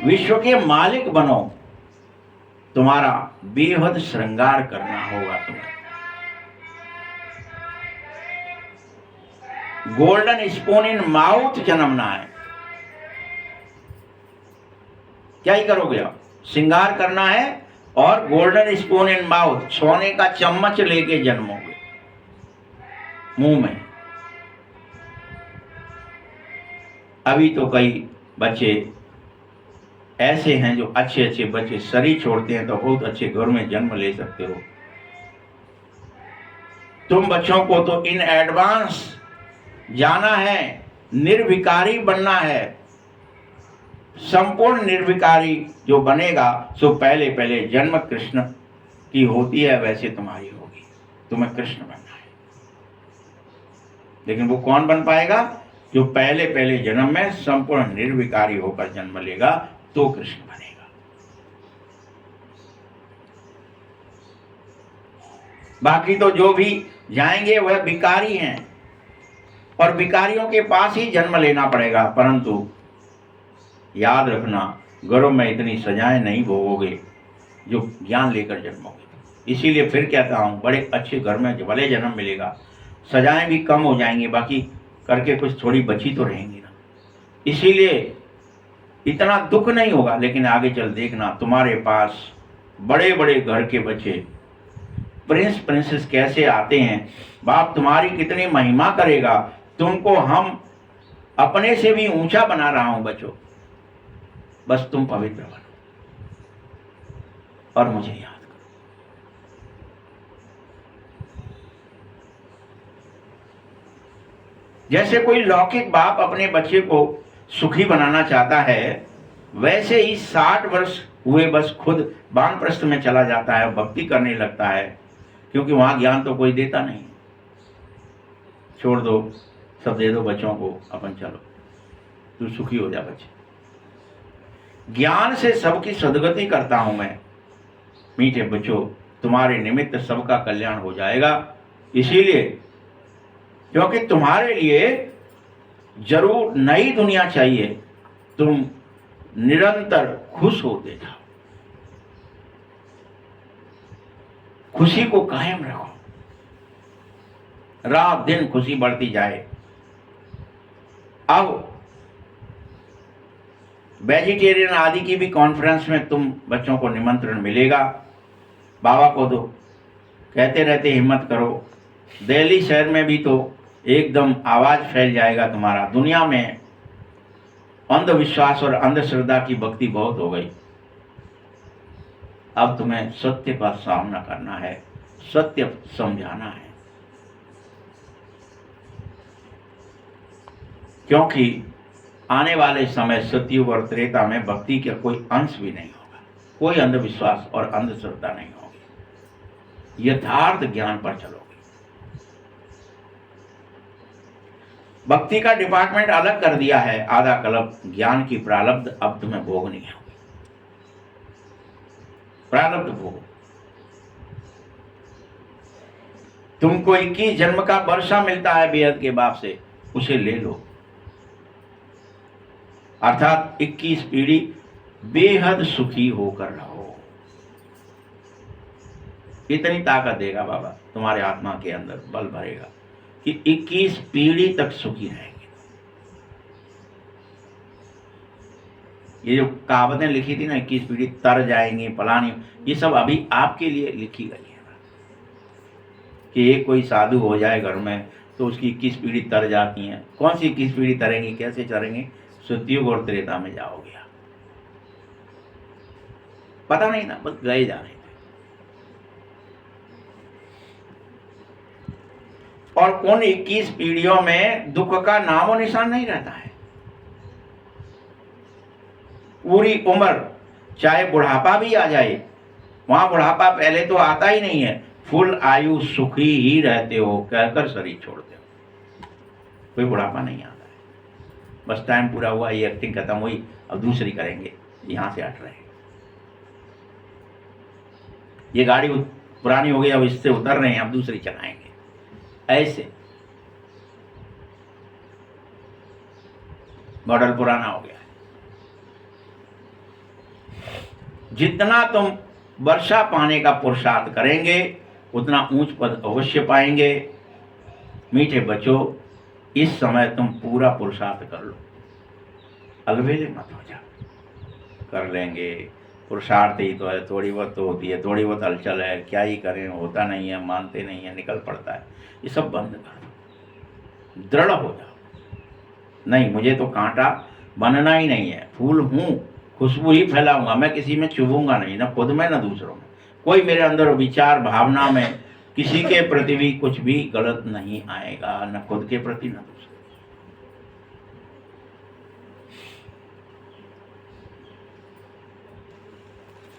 विश्व के मालिक बनो, तुम्हारा बेहद श्रृंगार करना होगा तुम्हें। गोल्डन स्पून इन माउथ जन्मना है। क्या ही करोगे आप? श्रृंगार करना है और गोल्डन स्पून इन माउथ, सोने का चम्मच लेके जन्मोगे मुंह में। अभी तो कई बच्चे ऐसे हैं जो अच्छे अच्छे बच्चे शरीर छोड़ते हैं तो बहुत अच्छे घर में जन्म ले सकते हो। तुम बच्चों को तो इन एडवांस जाना है, निर्विकारी बनना है। संपूर्ण निर्विकारी जो बनेगा सो पहले पहले जन्म कृष्ण की होती है, वैसे तुम्हारी होगी। तुम्हें कृष्ण बनना है, लेकिन वो कौन बन पाएगा? जो पहले पहले जन्म में संपूर्ण निर्विकारी होकर जन्म लेगा तो कृष्ण बनेगा। बाकी तो जो भी जाएंगे वह भिखारी हैं, और भिखारियों के पास ही जन्म लेना पड़ेगा। परंतु याद रखना, घरों में इतनी सजाएं नहीं भोगोगे जो ज्ञान लेकर जन्मोगे। इसीलिए फिर कहता हूं, बड़े अच्छे घर में भले जन्म मिलेगा, सजाएं भी कम हो जाएंगी, बाकी करके कुछ थोड़ी बची तो रहेंगी ना। इसीलिए इतना दुख नहीं होगा, लेकिन आगे चल देखना तुम्हारे पास बड़े बड़े घर के बच्चे प्रिंस प्रिंसेस कैसे आते हैं। बाप तुम्हारी कितनी महिमा करेगा। तुमको हम अपने से भी ऊंचा बना रहा हूं बच्चों, बस तुम पवित्र बनो और मुझे याद करो। जैसे कोई लौकिक बाप अपने बच्चे को सुखी बनाना चाहता है, वैसे ही 60 वर्ष हुए बस खुद वानप्रस्थ में चला जाता है, भक्ति करने लगता है, क्योंकि वहां ज्ञान तो कोई देता नहीं। छोड़ दो, सब दे दो बच्चों को, अपन चलो, तू सुखी हो जा बच्चे। ज्ञान से सबकी सदगति करता हूं मैं। मीठे बच्चों, तुम्हारे निमित्त सबका कल्याण हो जाएगा। इसीलिए, क्योंकि तुम्हारे लिए जरूर नई दुनिया चाहिए, तुम निरंतर खुश होते जाओ, खुशी को कायम रखो, रात दिन खुशी बढ़ती जाए। अब वेजिटेरियन आदि की भी कॉन्फ्रेंस में तुम बच्चों को निमंत्रण मिलेगा। बाबा को तो कहते रहते हिम्मत करो। दिल्ली शहर में भी तो एकदम आवाज फैल जाएगा तुम्हारा। दुनिया में अंधविश्वास और अंधश्रद्धा की भक्ति बहुत हो गई। अब तुम्हें सत्य का सामना करना है, सत्य समझाना है, क्योंकि आने वाले समय सतयुग और त्रेता में भक्ति का कोई अंश भी नहीं होगा, कोई अंधविश्वास और अंधश्रद्धा नहीं होगी। यथार्थ ज्ञान पर चलोगे। भक्ति का डिपार्टमेंट अलग कर दिया है, आधा कल्प ज्ञान की प्रारब्ध अब तुम्हें भोगनी है। प्रारब्ध भोग। तुमको 21 जन्म का वर्षा मिलता है बेहद के बाप से, उसे ले लो। अर्थात 21 पीढ़ी बेहद सुखी होकर रहो। इतनी ताकत देगा बाबा तुम्हारे आत्मा के अंदर, बल भरेगा कि 21 पीढ़ी तक सुखी रहेगी। ये जो कहावतें लिखी थी ना, 21 पीढ़ी तर जाएंगी फलानी, ये सब अभी आपके लिए लिखी गई है कि एक कोई साधु हो जाए घर में तो उसकी 21 पीढ़ी तर जाती हैं। कौन सी 21 पीढ़ी तरेंगी, कैसे तरेंगी? सतयुग और त्रेता में जाओगे आप। पता नहीं था, बस गए जा रहे थे। और उन 21 पीढ़ियों में दुख का नामो निशान नहीं रहता है। पूरी उम्र, चाहे बुढ़ापा भी आ जाए, वहां बुढ़ापा पहले तो आता ही नहीं है। फुल आयु सुखी ही रहते हो कहकर शरीर छोड़ते हो, कोई बुढ़ापा नहीं आता है। बस टाइम पूरा हुआ, ये एक्टिंग खत्म हुई, अब दूसरी करेंगे, यहां से हट रहे हैं। ये गाड़ी पुरानी हो गई, अब इससे उतर रहे हैं, अब दूसरी चलाएंगे। ऐसे मॉडल पुराना हो गया है। जितना तुम वर्षा पाने का पुरुषार्थ करेंगे उतना ऊंच पद अवश्य पाएंगे। मीठे बच्चों, इस समय तुम पूरा पुरुषार्थ कर लो, अलवेले मत हो जाओ। कर लेंगे, पुरुषार्थ ही तो है, थोड़ी बहुत तो होती है, थोड़ी बहुत हलचल है, क्या ही करें, होता नहीं है, मानते नहीं है, निकल पड़ता है। ये सब बंद कर दो, दृढ़ हो जाओ। नहीं, मुझे तो कांटा बनना ही नहीं है, फूल हूँ, खुशबू ही फैलाऊंगा, मैं किसी में चुभूंगा नहीं, ना खुद में ना दूसरों में। कोई मेरे अंदर विचार भावना में किसी के प्रति भी कुछ भी गलत नहीं आएगा, न खुद के प्रति न दूसरे।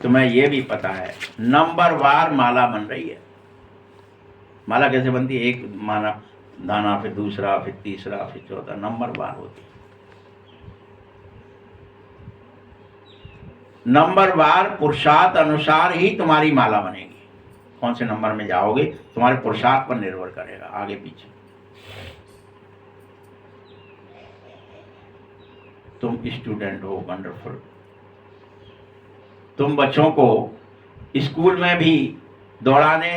तुम्हें ये भी पता है नंबरवार माला बन रही है। माला कैसे बनती है? एक माला दाना, फिर दूसरा, फिर तीसरा, फिर चौथा, नंबरवार होती है। नंबरवार पुरुषार्थ अनुसार ही तुम्हारी माला बनेगी। कौन से नंबर में जाओगे तुम्हारे पुरुषार्थ पर निर्भर करेगा, आगे पीछे। तुम स्टूडेंट हो, वंडरफुल। तुम बच्चों को स्कूल में भी दौड़ाने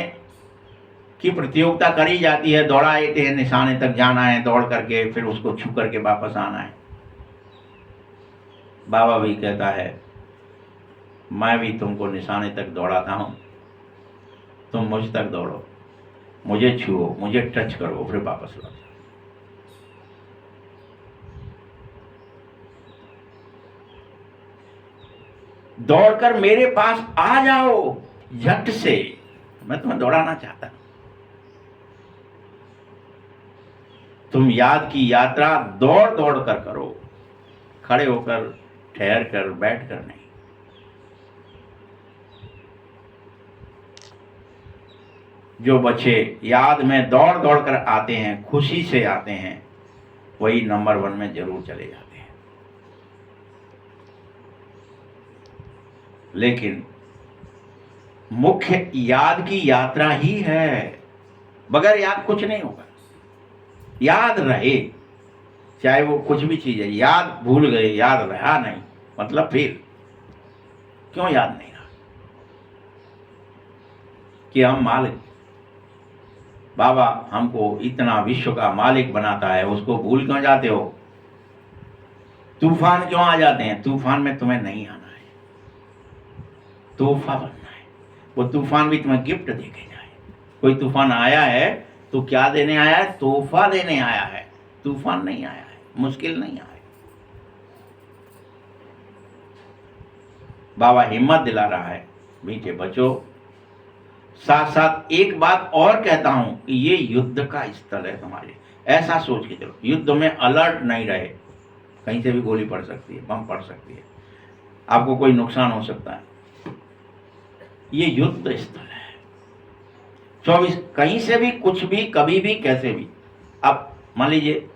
की प्रतियोगिता करी जाती है, दौड़ाते हैं, निशाने तक जाना है, दौड़ करके फिर उसको छू करके वापस आना है। बाबा भी कहता है मैं भी तुमको निशाने तक दौड़ाता हूं, तुम मुझ तक दौड़ो, मुझे छुओ, मुझे टच करो, फिर वापस लौटो। दौड़कर मेरे पास आ जाओ झट से, मैं तुम्हें दौड़ाना चाहता हूं। तुम याद की यात्रा दौड़ दौड़ कर करो, खड़े होकर, ठहर कर, बैठ कर नहीं। जो बच्चे याद में दौड़ दौड़ कर आते हैं, खुशी से आते हैं, वही नंबर 1 में जरूर चले जाते हैं। लेकिन मुख्य याद की यात्रा ही है, बगैर याद कुछ नहीं होगा। याद रहे, चाहे वो कुछ भी चीज है। याद भूल गए, याद रहा नहीं, मतलब फिर क्यों याद नहीं रहा? कि हम मालिक, बाबा हमको इतना विश्व का मालिक बनाता है, उसको भूल क्यों जाते हो? तूफान क्यों आ जाते हैं? तूफान में तुम्हें नहीं आना है, तोहफा बनना है। वो तूफान भी तुम्हें गिफ्ट दे के जाए। कोई तूफान आया है तो क्या देने आया है? तोहफा देने आया है, तूफान नहीं आया है, मुश्किल नहीं आया है। बाबा हिम्मत दिला रहा है, मीठे बच्चों। साथ साथ एक बात और कहता हूं कि ये युद्ध का स्थल है तुम्हारे, ऐसा सोच के चलो। युद्ध में अलर्ट नहीं रहे, कहीं से भी गोली पड़ सकती है, बम पड़ सकती है, आपको कोई नुकसान हो सकता है। ये युद्ध स्थल है। 24 कहीं से भी, कुछ भी, कभी भी, कैसे भी। अब मान लीजिए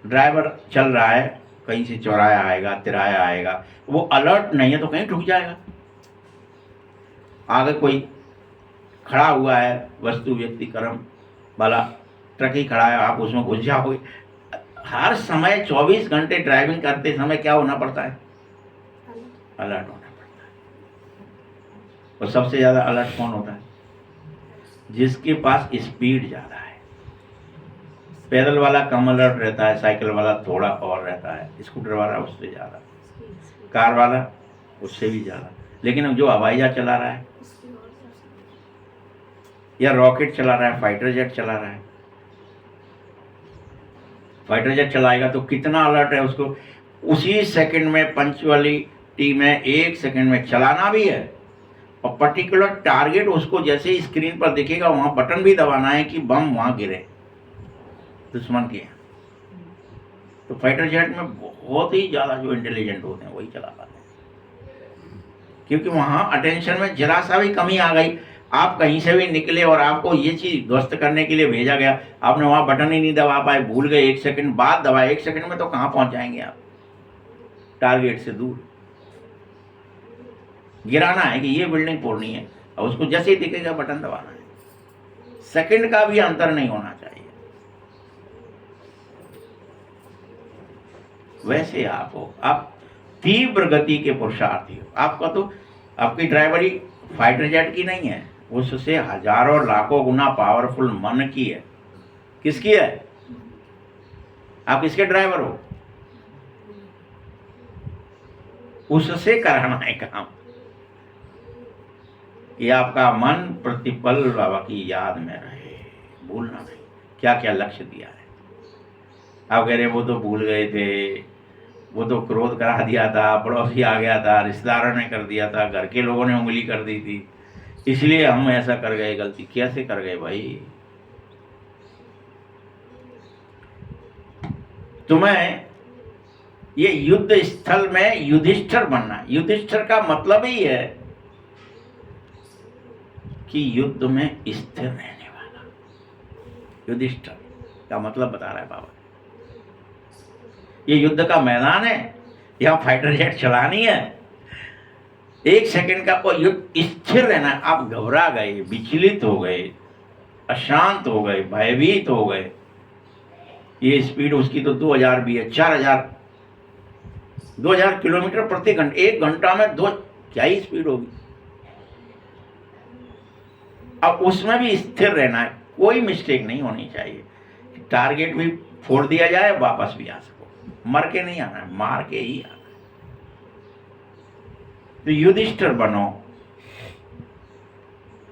ड्राइवर चल रहा है, कहीं से चौराया आएगा, तिराया आएगा, वो अलर्ट नहीं है तो कहीं ठुक जाएगा। आगे कोई खड़ा हुआ है, वस्तु, व्यक्ति, कर्म वाला ट्रक ही खड़ा है, आप उसमें घुस जाओगे। हर समय 24 घंटे ड्राइविंग करते समय क्या होना पड़ता है? अलर्ट होना पड़ता है। और सबसे ज़्यादा अलर्ट कौन होता है? जिसके पास स्पीड ज़्यादा है। पैदल वाला कम अलर्ट रहता है, साइकिल वाला थोड़ा और रहता है, स्कूटर वाला उससे ज़्यादा, कार वाला उससे भी ज़्यादा। लेकिन अब जो हवाई जहाज चला रहा है या रॉकेट चला रहा है, फाइटर जेट चला रहा है, फाइटर जेट चलाएगा तो कितना अलर्ट है उसको, उसी सेकंड में पंचुअलिटी में 1 सेकंड में चलाना भी है, और पर्टिकुलर टारगेट उसको जैसे ही स्क्रीन पर दिखेगा वहां बटन भी दबाना है कि बम वहां गिरे दुश्मन के। तो फाइटर जेट में बहुत ही ज़्यादा जो इंटेलिजेंट होते हैं वही चला पाते हैं, क्योंकि वहां अटेंशन में जरा सा भी कमी आ गई, आप कहीं से भी निकले और आपको ये चीज़ ध्वस्त करने के लिए भेजा गया, आपने वहां बटन ही नहीं दबा पाए, भूल गए, 1 सेकंड बाद दबाए, 1 सेकंड में तो कहाँ पहुंच जाएंगे आप, टारगेट से दूर। गिराना है कि ये बिल्डिंग फोड़नी है, और उसको जैसे ही दिखेगा बटन दबाना है, सेकंड का भी अंतर नहीं होना चाहिए। वैसे आप हो, आप तीव्र गति के पुरुषार्थी हो। आपका तो आपकी ड्राइवरी फाइटर जेट की नहीं है, उससे हजारों लाखों गुना पावरफुल मन की है। किसकी है? आप किसके ड्राइवर हो? उससे कराना है काम कि आपका मन प्रतिपल बाबा की याद में रहे, भूलना नहीं क्या क्या लक्ष्य दिया है। आप कह रहे वो तो भूल गए थे, वो तो क्रोध करा दिया था, पड़ोसी आ गया था, रिश्तेदारों ने कर दिया था, घर के लोगों ने उंगली कर दी थी, इसलिए हम ऐसा कर गए। गलती कैसे कर गए भाई? तुम्हें ये युद्ध स्थल में युधिष्ठिर बनना। युधिष्ठिर का मतलब ही है कि युद्ध में स्थिर रहने वाला। युधिष्ठिर का मतलब बता रहा है बाबा, ये युद्ध का मैदान है, यहां फाइटर जेट चलानी है, 1 सेकंड का कोई युद्ध स्थिर रहना। आप घबरा गए, विचलित हो गए, अशांत हो गए, भयभीत हो गए, ये स्पीड उसकी तो 2000 भी है, 4000 2000 किलोमीटर प्रति घंटे, 1 घंटा में 2 क्या ही स्पीड होगी। अब उसमें भी स्थिर रहना है, कोई मिस्टेक नहीं होनी चाहिए, टारगेट भी फोड़ दिया जाए, वापस भी आ सको, मर के नहीं आना है, मार के ही आना है। तो युधिष्ठिर बनो।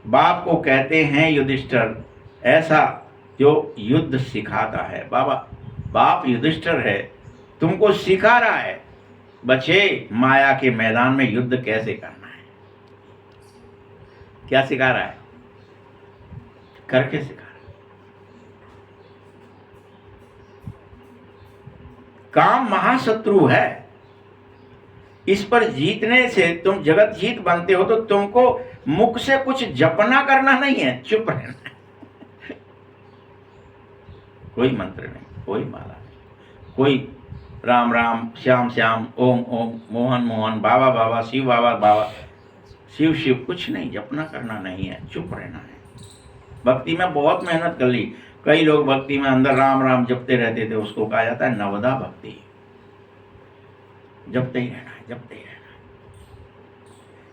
बाप को कहते हैं युधिष्ठिर, ऐसा जो युद्ध सिखाता है। बाबा बाप युधिष्ठिर है, तुमको सिखा रहा है बच्चे माया के मैदान में युद्ध कैसे करना है। क्या सिखा रहा है? करके सिखा रहा है। काम महाशत्रु है, इस पर जीतने से तुम जगत जीत बनते हो, तो तुमको मुख से कुछ जपना करना नहीं है, चुप रहना है। कोई मंत्र नहीं, कोई माला नहीं, कोई राम राम, श्याम श्याम, ओम ओम, मोहन मोहन, बाबा बाबा, शिव बाबा बाबा, शिव शिव, कुछ नहीं, जपना करना नहीं है, चुप रहना है। भक्ति में बहुत मेहनत कर ली, कई लोग भक्ति में अंदर राम राम जपते रहते थे, उसको कहा जाता है नवदा भक्ति। जपते ही रहना है, जपते ही रहना है।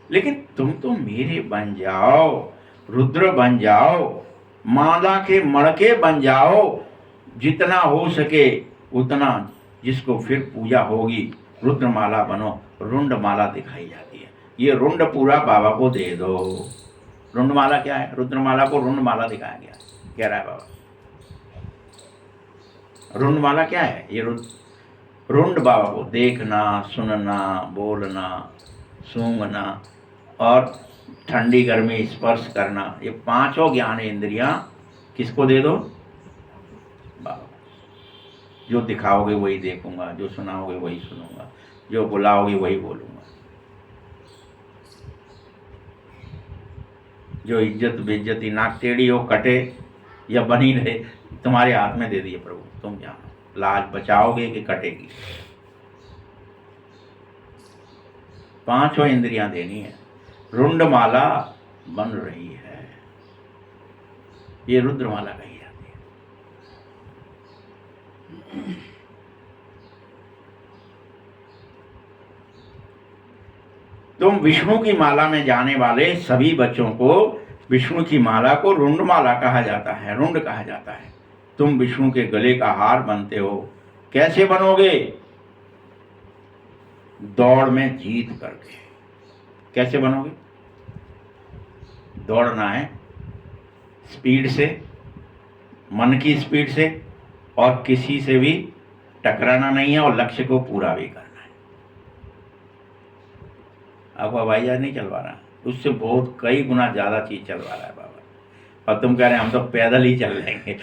लेकिन तुम तो मेरे बन जाओ, रुद्र बन जाओ, माला के मड़के बन जाओ, जितना हो सके उतना, जिसको फिर पूजा होगी रुद्र माला बनो। रुंड माला दिखाई जाती है, ये रुंड पूरा बाबा को दे दो। रुंड माला क्या है? रुद्र माला को रुंड माला दिखाया गया, कह रहा है बाबा। रुंड माला क्या है? ये रुंड बाबा को देखना, सुनना, बोलना, सूंघना और ठंडी गर्मी स्पर्श करना, ये 5 ज्ञान इंद्रियां किसको दे दो? बाबा। जो दिखाओगे वही देखूंगा, जो सुनाओगे वही सुनूंगा, जो बुलाओगे वही बोलूंगा, जो इज्जत बेइज्जती नाक टेढ़ी हो, कटे या बनी रहे, तुम्हारे हाथ में दे दिए प्रभु, तुम जानो लाज बचाओगे कि कटेगी। 5 इंद्रियां देनी है, रुंडमाला बन रही है, ये रुद्रमाला कही जाती है। तुम विष्णु की माला में जाने वाले सभी बच्चों को, विष्णु की माला को रुंड माला कहा जाता है, रुंड कहा जाता है। तुम विष्णु के गले का हार बनते हो। कैसे बनोगे? दौड़ में जीत करके। कैसे बनोगे? दौड़ना है स्पीड से, मन की स्पीड से, और किसी से भी टकराना नहीं है, और लक्ष्य को पूरा भी करना है। आपका हवाईजहाज नहीं चलवा रहा, उससे बहुत कई गुना ज्यादा चीज चलवा रहा है बाबा, और तुम कह रहे हैं हम तो पैदल ही चल जाएंगे।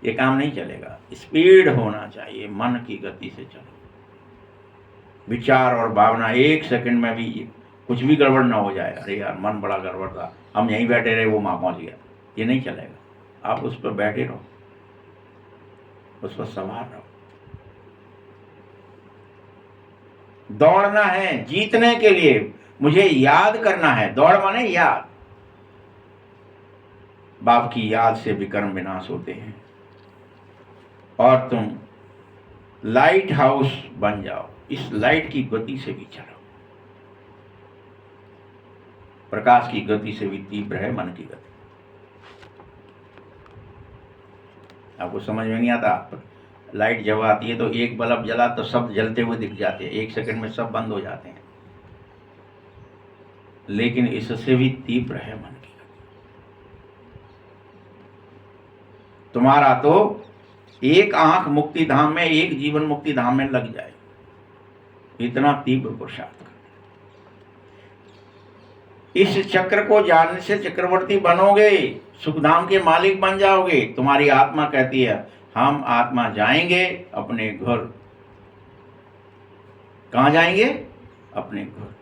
ये काम नहीं चलेगा। स्पीड होना चाहिए, मन की गति से चलो। विचार और भावना एक सेकंड में भी कुछ भी गड़बड़ ना हो जाए, अरे यार मन बड़ा गड़बड़ था, हम यहीं बैठे रहे, वो वहां पहुंच गया, ये नहीं चलेगा। आप उस पर बैठे रहो, उस पर सवार रहो। दौड़ना है जीतने के लिए, मुझे याद करना है। दौड़ माने याद। बाप की याद से विकर्म विनाश होते हैं, और तुम लाइट हाउस बन जाओ। इस लाइट की गति से भी चलो। प्रकाश की गति से भी तीव्र है मन की गति। आपको समझ में नहीं आता? लाइट जब आती है तो एक बल्ब जला तो सब जलते हुए दिख जाते हैं, एक सेकंड में सब बंद हो जाते हैं। लेकिन इससे भी तीव्र है मन की गति। तुम्हारा तो एक आंख मुक्ति धाम में, एक जीवन मुक्ति धाम में लग जाए, इतना तीव्र पुरुषार्थ। इस चक्र को जानने से चक्रवर्ती बनोगे, सुखधाम के मालिक बन जाओगे। तुम्हारी आत्मा कहती है हम आत्मा जाएंगे अपने घर। कहां जाएंगे? अपने घर।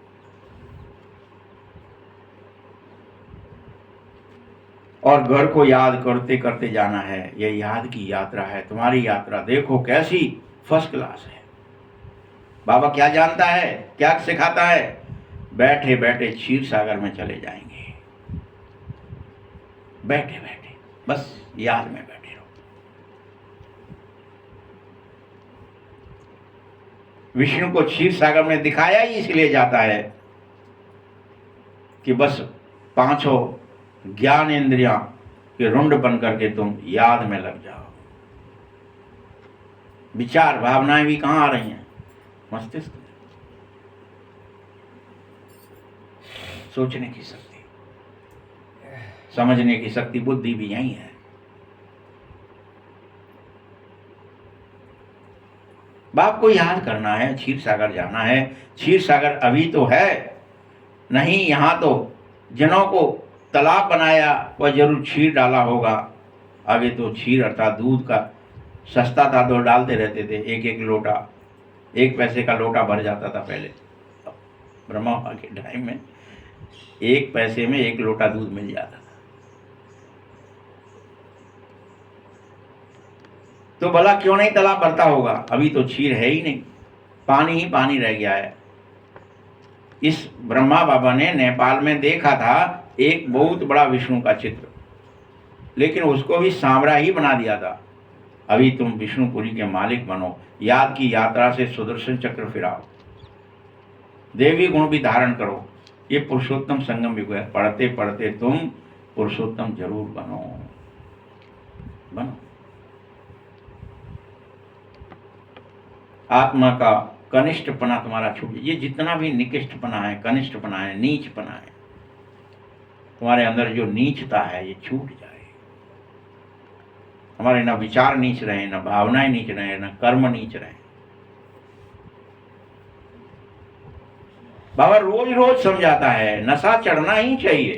और घर को याद करते करते जाना है। यह याद की यात्रा है। तुम्हारी यात्रा देखो कैसी फर्स्ट क्लास है। बाबा क्या जानता है, क्या सिखाता है? बैठे बैठे क्षीर सागर में चले जाएंगे। बैठे बैठे बस याद में बैठे रहो। विष्णु को क्षीर सागर में दिखाया ही इसलिए जाता है कि बस पांचों ज्ञान इंद्रियां के रुंड बन करके तुम याद में लग जाओ। विचार भावनाएं भी कहां आ रही हैं? मस्तिष्क में। सोचने की शक्ति, समझने की शक्ति, बुद्धि भी यही है। बाप को याद करना है, क्षीर सागर जाना है। क्षीर सागर अभी तो है नहीं, यहां तो जनों को तालाब बनाया वह जरूर क्षीर डाला होगा। आगे तो क्षीर अर्थात दूध का सस्ता था तो डालते रहते थे, एक एक लोटा, 1 पैसे का लोटा भर जाता था पहले। ब्रह्मा के टाइम में 1 पैसे में 1 लोटा दूध मिल जाता था। तो भला क्यों नहीं तालाब भरता होगा? अभी तो क्षीर है ही नहीं, पानी ही पानी रह गया है। इस ब्रह्मा बाबा ने नेपाल में देखा था एक बहुत बड़ा विष्णु का चित्र, लेकिन उसको भी सांवरा ही बना दिया था। अभी तुम विष्णुपुरी के मालिक बनो। याद की यात्रा से सुदर्शन चक्र फिराओ, देवी गुण भी धारण करो। ये पुरुषोत्तम संगम युग है। पढ़ते पढ़ते तुम पुरुषोत्तम जरूर बनो। बनो। आत्मा का कनिष्ठपना तुम्हारा छूट। ये जितना भी निकृष्टपना है, कनिष्ठपना है, नीचपना है, तुम्हारे अंदर जो नीचता है ये छूट जाए। हमारे ना विचार नीच रहे, ना भावनाएं नीच रहे, ना कर्म नीच रहे। बाबा रोज रोज समझाता है नशा चढ़ना ही चाहिए।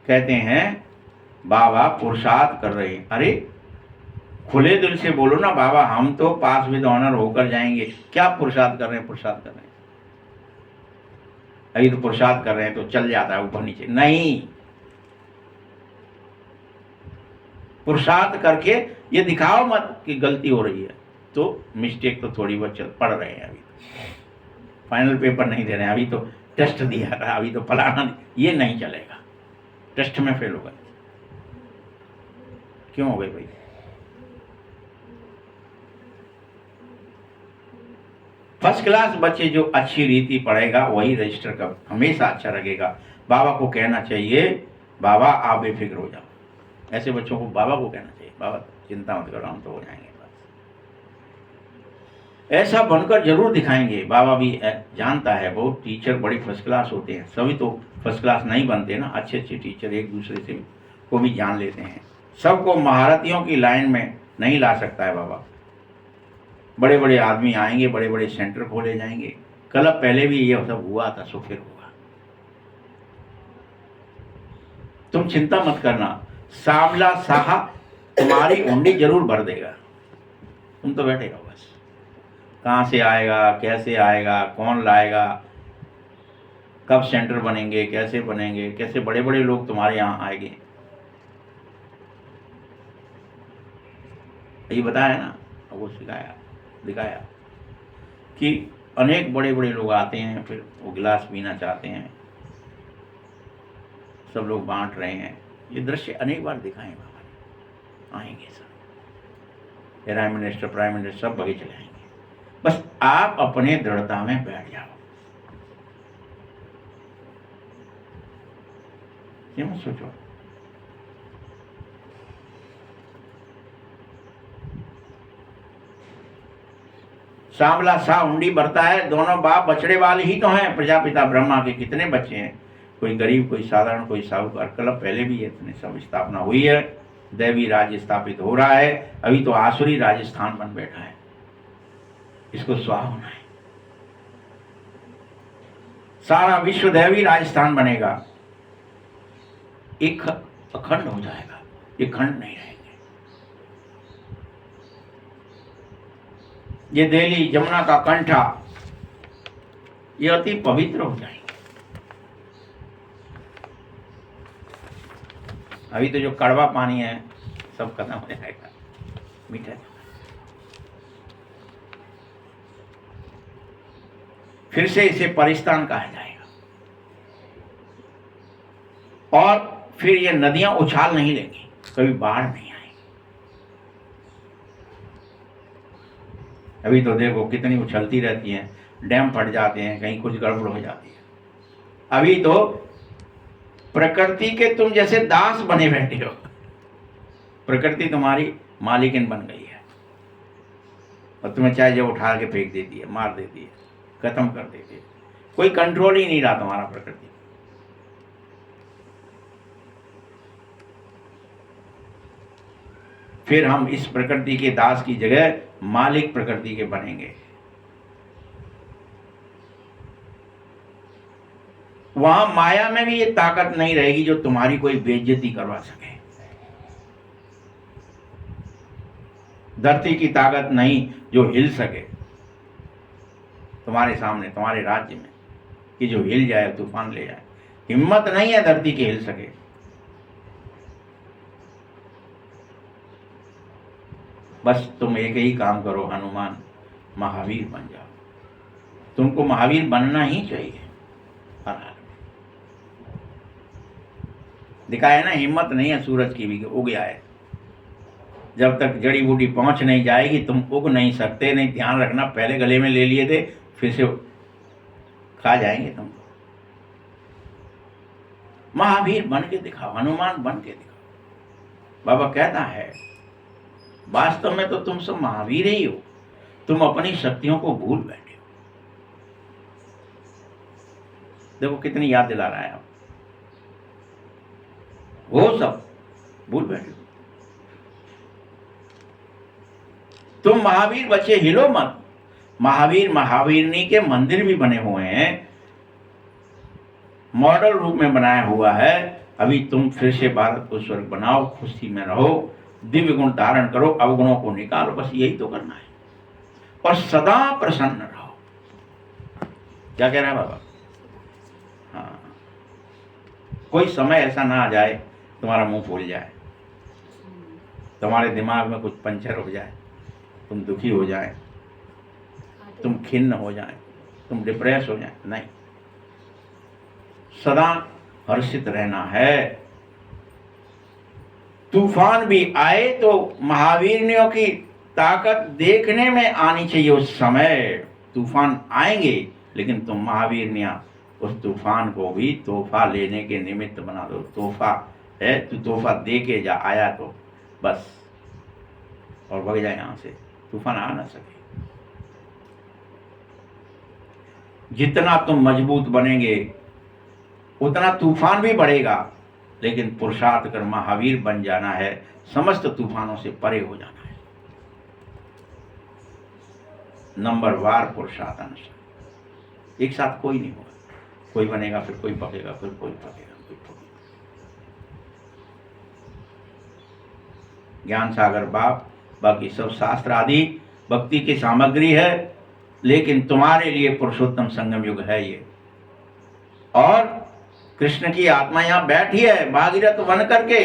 कहते हैं बाबा पुरुषार्थ कर रहे हैं। अरे खुले दिल से बोलो ना बाबा, हम तो पास विद ऑनर होकर जाएंगे। क्या पुरुषार्थ कर रहे हैं? पुरुषार्थ कर रहे हैं। अभी तो पुरुषार्थ कर रहे हैं तो चल जाता है ऊपर नीचे। नहीं, पुरुषार्थ करके ये दिखाओ मत कि गलती हो रही है। तो मिस्टेक तो थोड़ी बहुत पढ़ रहे हैं। अभी फाइनल पेपर नहीं दे रहे हैं, अभी तो टेस्ट दिया रहा, अभी तो फलाना, ये नहीं चलेगा। टेस्ट में फेल हो गए। क्यों हो गए भाई? फर्स्ट क्लास बच्चे जो अच्छी रीति पढ़ेगा वही रजिस्टर का हमेशा अच्छा लगेगा। बाबा को कहना चाहिए बाबा आप बेफिक्र हो जाओ। ऐसे बच्चों को बाबा को कहना चाहिए बाबा चिंता मत करो हम तो हो जाएंगे बस। ऐसा बनकर जरूर दिखाएंगे। बाबा भी जानता है बहुत टीचर बड़ी फर्स्ट क्लास होते हैं, सभी तो फर्स्ट क्लास नहीं बनते ना। अच्छे अच्छे टीचर एक दूसरे से को भी जान लेते हैं। सबको महारथियों की लाइन में नहीं ला सकता है बाबा। बड़े बड़े आदमी आएंगे, बड़े बड़े सेंटर खोले जाएंगे। कल पहले भी ये सब हुआ था, सो फिर हुआ। तुम चिंता मत करना, सांवला साहा तुम्हारी उंडी जरूर भर देगा। तुम तो बैठे रहो बस। कहाँ से आएगा, कैसे आएगा, कौन लाएगा, कब सेंटर बनेंगे, कैसे बनेंगे, कैसे बड़े बड़े लोग तुम्हारे यहाँ आएंगे, ये बताया ना। वो सिखाया दिखाया कि अनेक बड़े बड़े लोग आते हैं, फिर वो गिलास पीना चाहते हैं, सब लोग बांट रहे हैं। ये दृश्य अनेक बार दिखाए बाबा ने। आएंगे सब, प्राइम मिनिस्टर, प्राइम मिनिस्टर सब बगे चले आएंगे। बस आप अपने दृढ़ता में बैठ जाओ। ये मत सोचो। सांवला सा उंडी भरता है। दोनों बाप बछड़े वाले ही तो हैं। प्रजापिता ब्रह्मा के कितने बच्चे हैं, कोई गरीब, कोई साधारण, कोई साहूकार। कल पहले भी इतने सब स्थापना हुई है। दैवी राज्य स्थापित हो रहा है। अभी तो आसुरी राजस्थान बन बैठा है, इसको स्वाहा होना है। सारा विश्व दैवी राजस्थान बनेगा, एक अखंड हो जाएगा, ये खंड नहीं रहेंगे। ये देली जमुना का कंठा ये अति पवित्र हो जाएंगे। अभी तो जो कड़वा पानी है सब खत्म हो जाएगा, मीठा। फिर से इसे परिस्तान कहा जाएगा और फिर ये नदियां उछाल नहीं लेंगी, कभी बाढ़ नहीं आएगी। अभी तो देखो कितनी उछलती रहती हैं, डैम फट जाते हैं, कहीं कुछ गड़बड़ हो जाती है। अभी तो प्रकृति के तुम जैसे दास बने बैठे हो। प्रकृति तुम्हारी मालिकिन बन गई है और तुम्हें चाहे जो उठा के फेंक देती है, मार देती है, खत्म कर देती है। कोई कंट्रोल ही नहीं रहा तुम्हारा प्रकृति। फिर हम इस प्रकृति के दास की जगह मालिक प्रकृति के बनेंगे। वहां माया में भी ये ताकत नहीं रहेगी जो तुम्हारी कोई बेइज्जती करवा सके। धरती की ताकत नहीं जो हिल सके तुम्हारे सामने, तुम्हारे राज्य में, कि जो हिल जाए, तूफान ले जाए। हिम्मत नहीं है धरती के हिल सके। बस तुम एक ही काम करो, हनुमान महावीर बन जाओ। तुमको महावीर बनना ही चाहिए हर हाल में। दिखाया ना, हिम्मत नहीं है सूरज की भी, उग आए। जब तक जड़ी बूटी पहुंच नहीं जाएगी तुम उग नहीं सकते। नहीं, ध्यान रखना, पहले गले में ले लिए थे, फिर से खा जाएंगे तुमको। महावीर बन के दिखाओ, हनुमान बन के दिखाओ। बाबा कहता है वास्तव में तो तुम सब महावीर ही हो, तुम अपनी शक्तियों को भूल बैठे हो। देखो कितनी याद दिला रहा है आप, वो सब भूल बैठे हो। तुम महावीर बच्चे, हिलो मत। महावीर महावीरनी के मंदिर भी बने हुए हैं, मॉडल रूप में बनाया हुआ है। अभी तुम फिर से भारत को स्वर्ग बनाओ, खुशी में रहो, दिव्य गुण धारण करो, अवगुणों को निकालो। बस यही तो करना है और सदा प्रसन्न रहो। क्या कह रहा है बाबा? हाँ, कोई समय ऐसा ना आ जाए तुम्हारा मुंह फूल जाए, तुम्हारे दिमाग में कुछ पंचर हो जाए, तुम दुखी हो जाए, तुम खिन्न हो जाए, तुम डिप्रेस हो जाए। नहीं, सदा हर्षित रहना है। तूफान भी आए तो महावीरनियों की ताकत देखने में आनी चाहिए उस समय। तूफान आएंगे, लेकिन तुम महावीर ने उस तूफान को भी तोहफा लेने के निमित्त बना दो। तोहफा है, तू तोहफा दे के जा, आया तो बस, और भग जाए यहाँ से, तूफान आ ना सके। जितना तुम मजबूत बनेंगे उतना तूफान भी बढ़ेगा, लेकिन पुरुषार्थ कर महावीर बन जाना है, समस्त तूफानों से परे हो जाना है। नंबरवार पुरुषार्थ अनुसार एक साथ कोई नहीं होगा, कोई बनेगा फिर कोई पकेगा, फिर कोई पकेगा, कोई पकेगा। ज्ञान सागर बाप, बाकी सब शास्त्र आदि भक्ति की सामग्री है, लेकिन तुम्हारे लिए पुरुषोत्तम संगम युग है ये। और कृष्ण की आत्मा यहाँ बैठी है भागीरथ बन करके,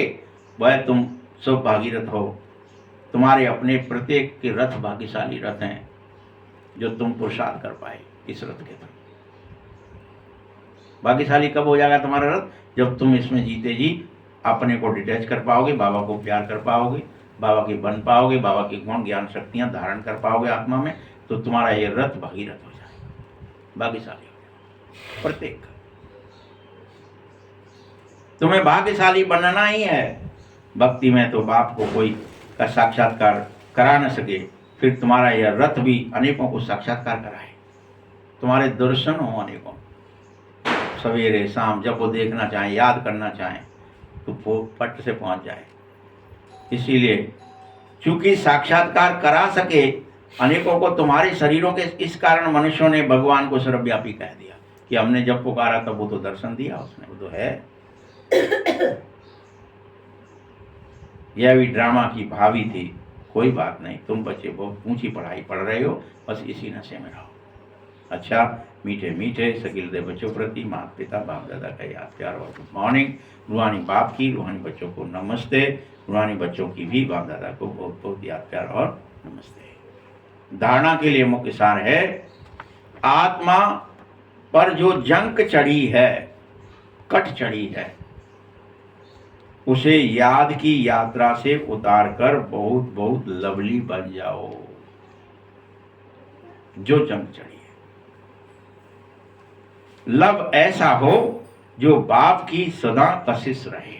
वह तुम सब भागीरथ हो। तुम्हारे अपने प्रत्येक के रथ भाग्यशाली रथ हैं, जो तुम पुरुषार्थ कर पाए इस रथ के थ्रू। भाग्यशाली कब हो जाएगा तुम्हारा रथ? जब तुम इसमें जीते जी अपने को डिटैच कर पाओगे, बाबा को प्यार कर पाओगे, बाबा के बन पाओगे, बाबा की गुण ज्ञान शक्तियां धारण कर पाओगे आत्मा में, तो तुम्हारा ये रथ भागीरथ हो जाएगा, भाग्यशाली हो जाएगा। प्रत्येक तुम्हें भाग्यशाली बनना ही है। भक्ति में तो बाप को कोई का साक्षात्कार करा न सके, फिर तुम्हारा यह रथ भी अनेकों को साक्षात्कार कराए, तुम्हारे दर्शन हो अनेकों। सवेरे शाम जब वो देखना चाहें, याद करना चाहें, तो वो पट से पहुंच जाए। इसीलिए चूंकि साक्षात्कार करा सके अनेकों को तुम्हारे शरीरों के, इस कारण मनुष्यों ने भगवान को सर्वव्यापी कह दिया कि हमने जब पुकारा तब वो तो दर्शन दिया उसने, वो तो है। यह भी ड्रामा की भावी थी, कोई बात नहीं, तुम बच्चे बहुत ऊंची पढ़ाई पढ़ रहे हो, बस इसी नशे में रहो। अच्छा, मीठे मीठे सगिलदे बच्चों प्रति माता पिता बाप दादा का याद प्यार और गुड मॉर्निंग। रूहानी बाप की, रूहानी बच्चों को नमस्ते, रूहानी बच्चों की भी बाप दादा को बहुत बहुत याद प्यार और नमस्ते। धारणा के लिए मुख्य सार है, आत्मा पर जो जंक चढ़ी है, कट चढ़ी है, उसे याद की यात्रा से उतार कर बहुत बहुत लवली बन जाओ। जो जंग चढ़ी है, लव ऐसा हो जो बाप की सदा कशिश रहे।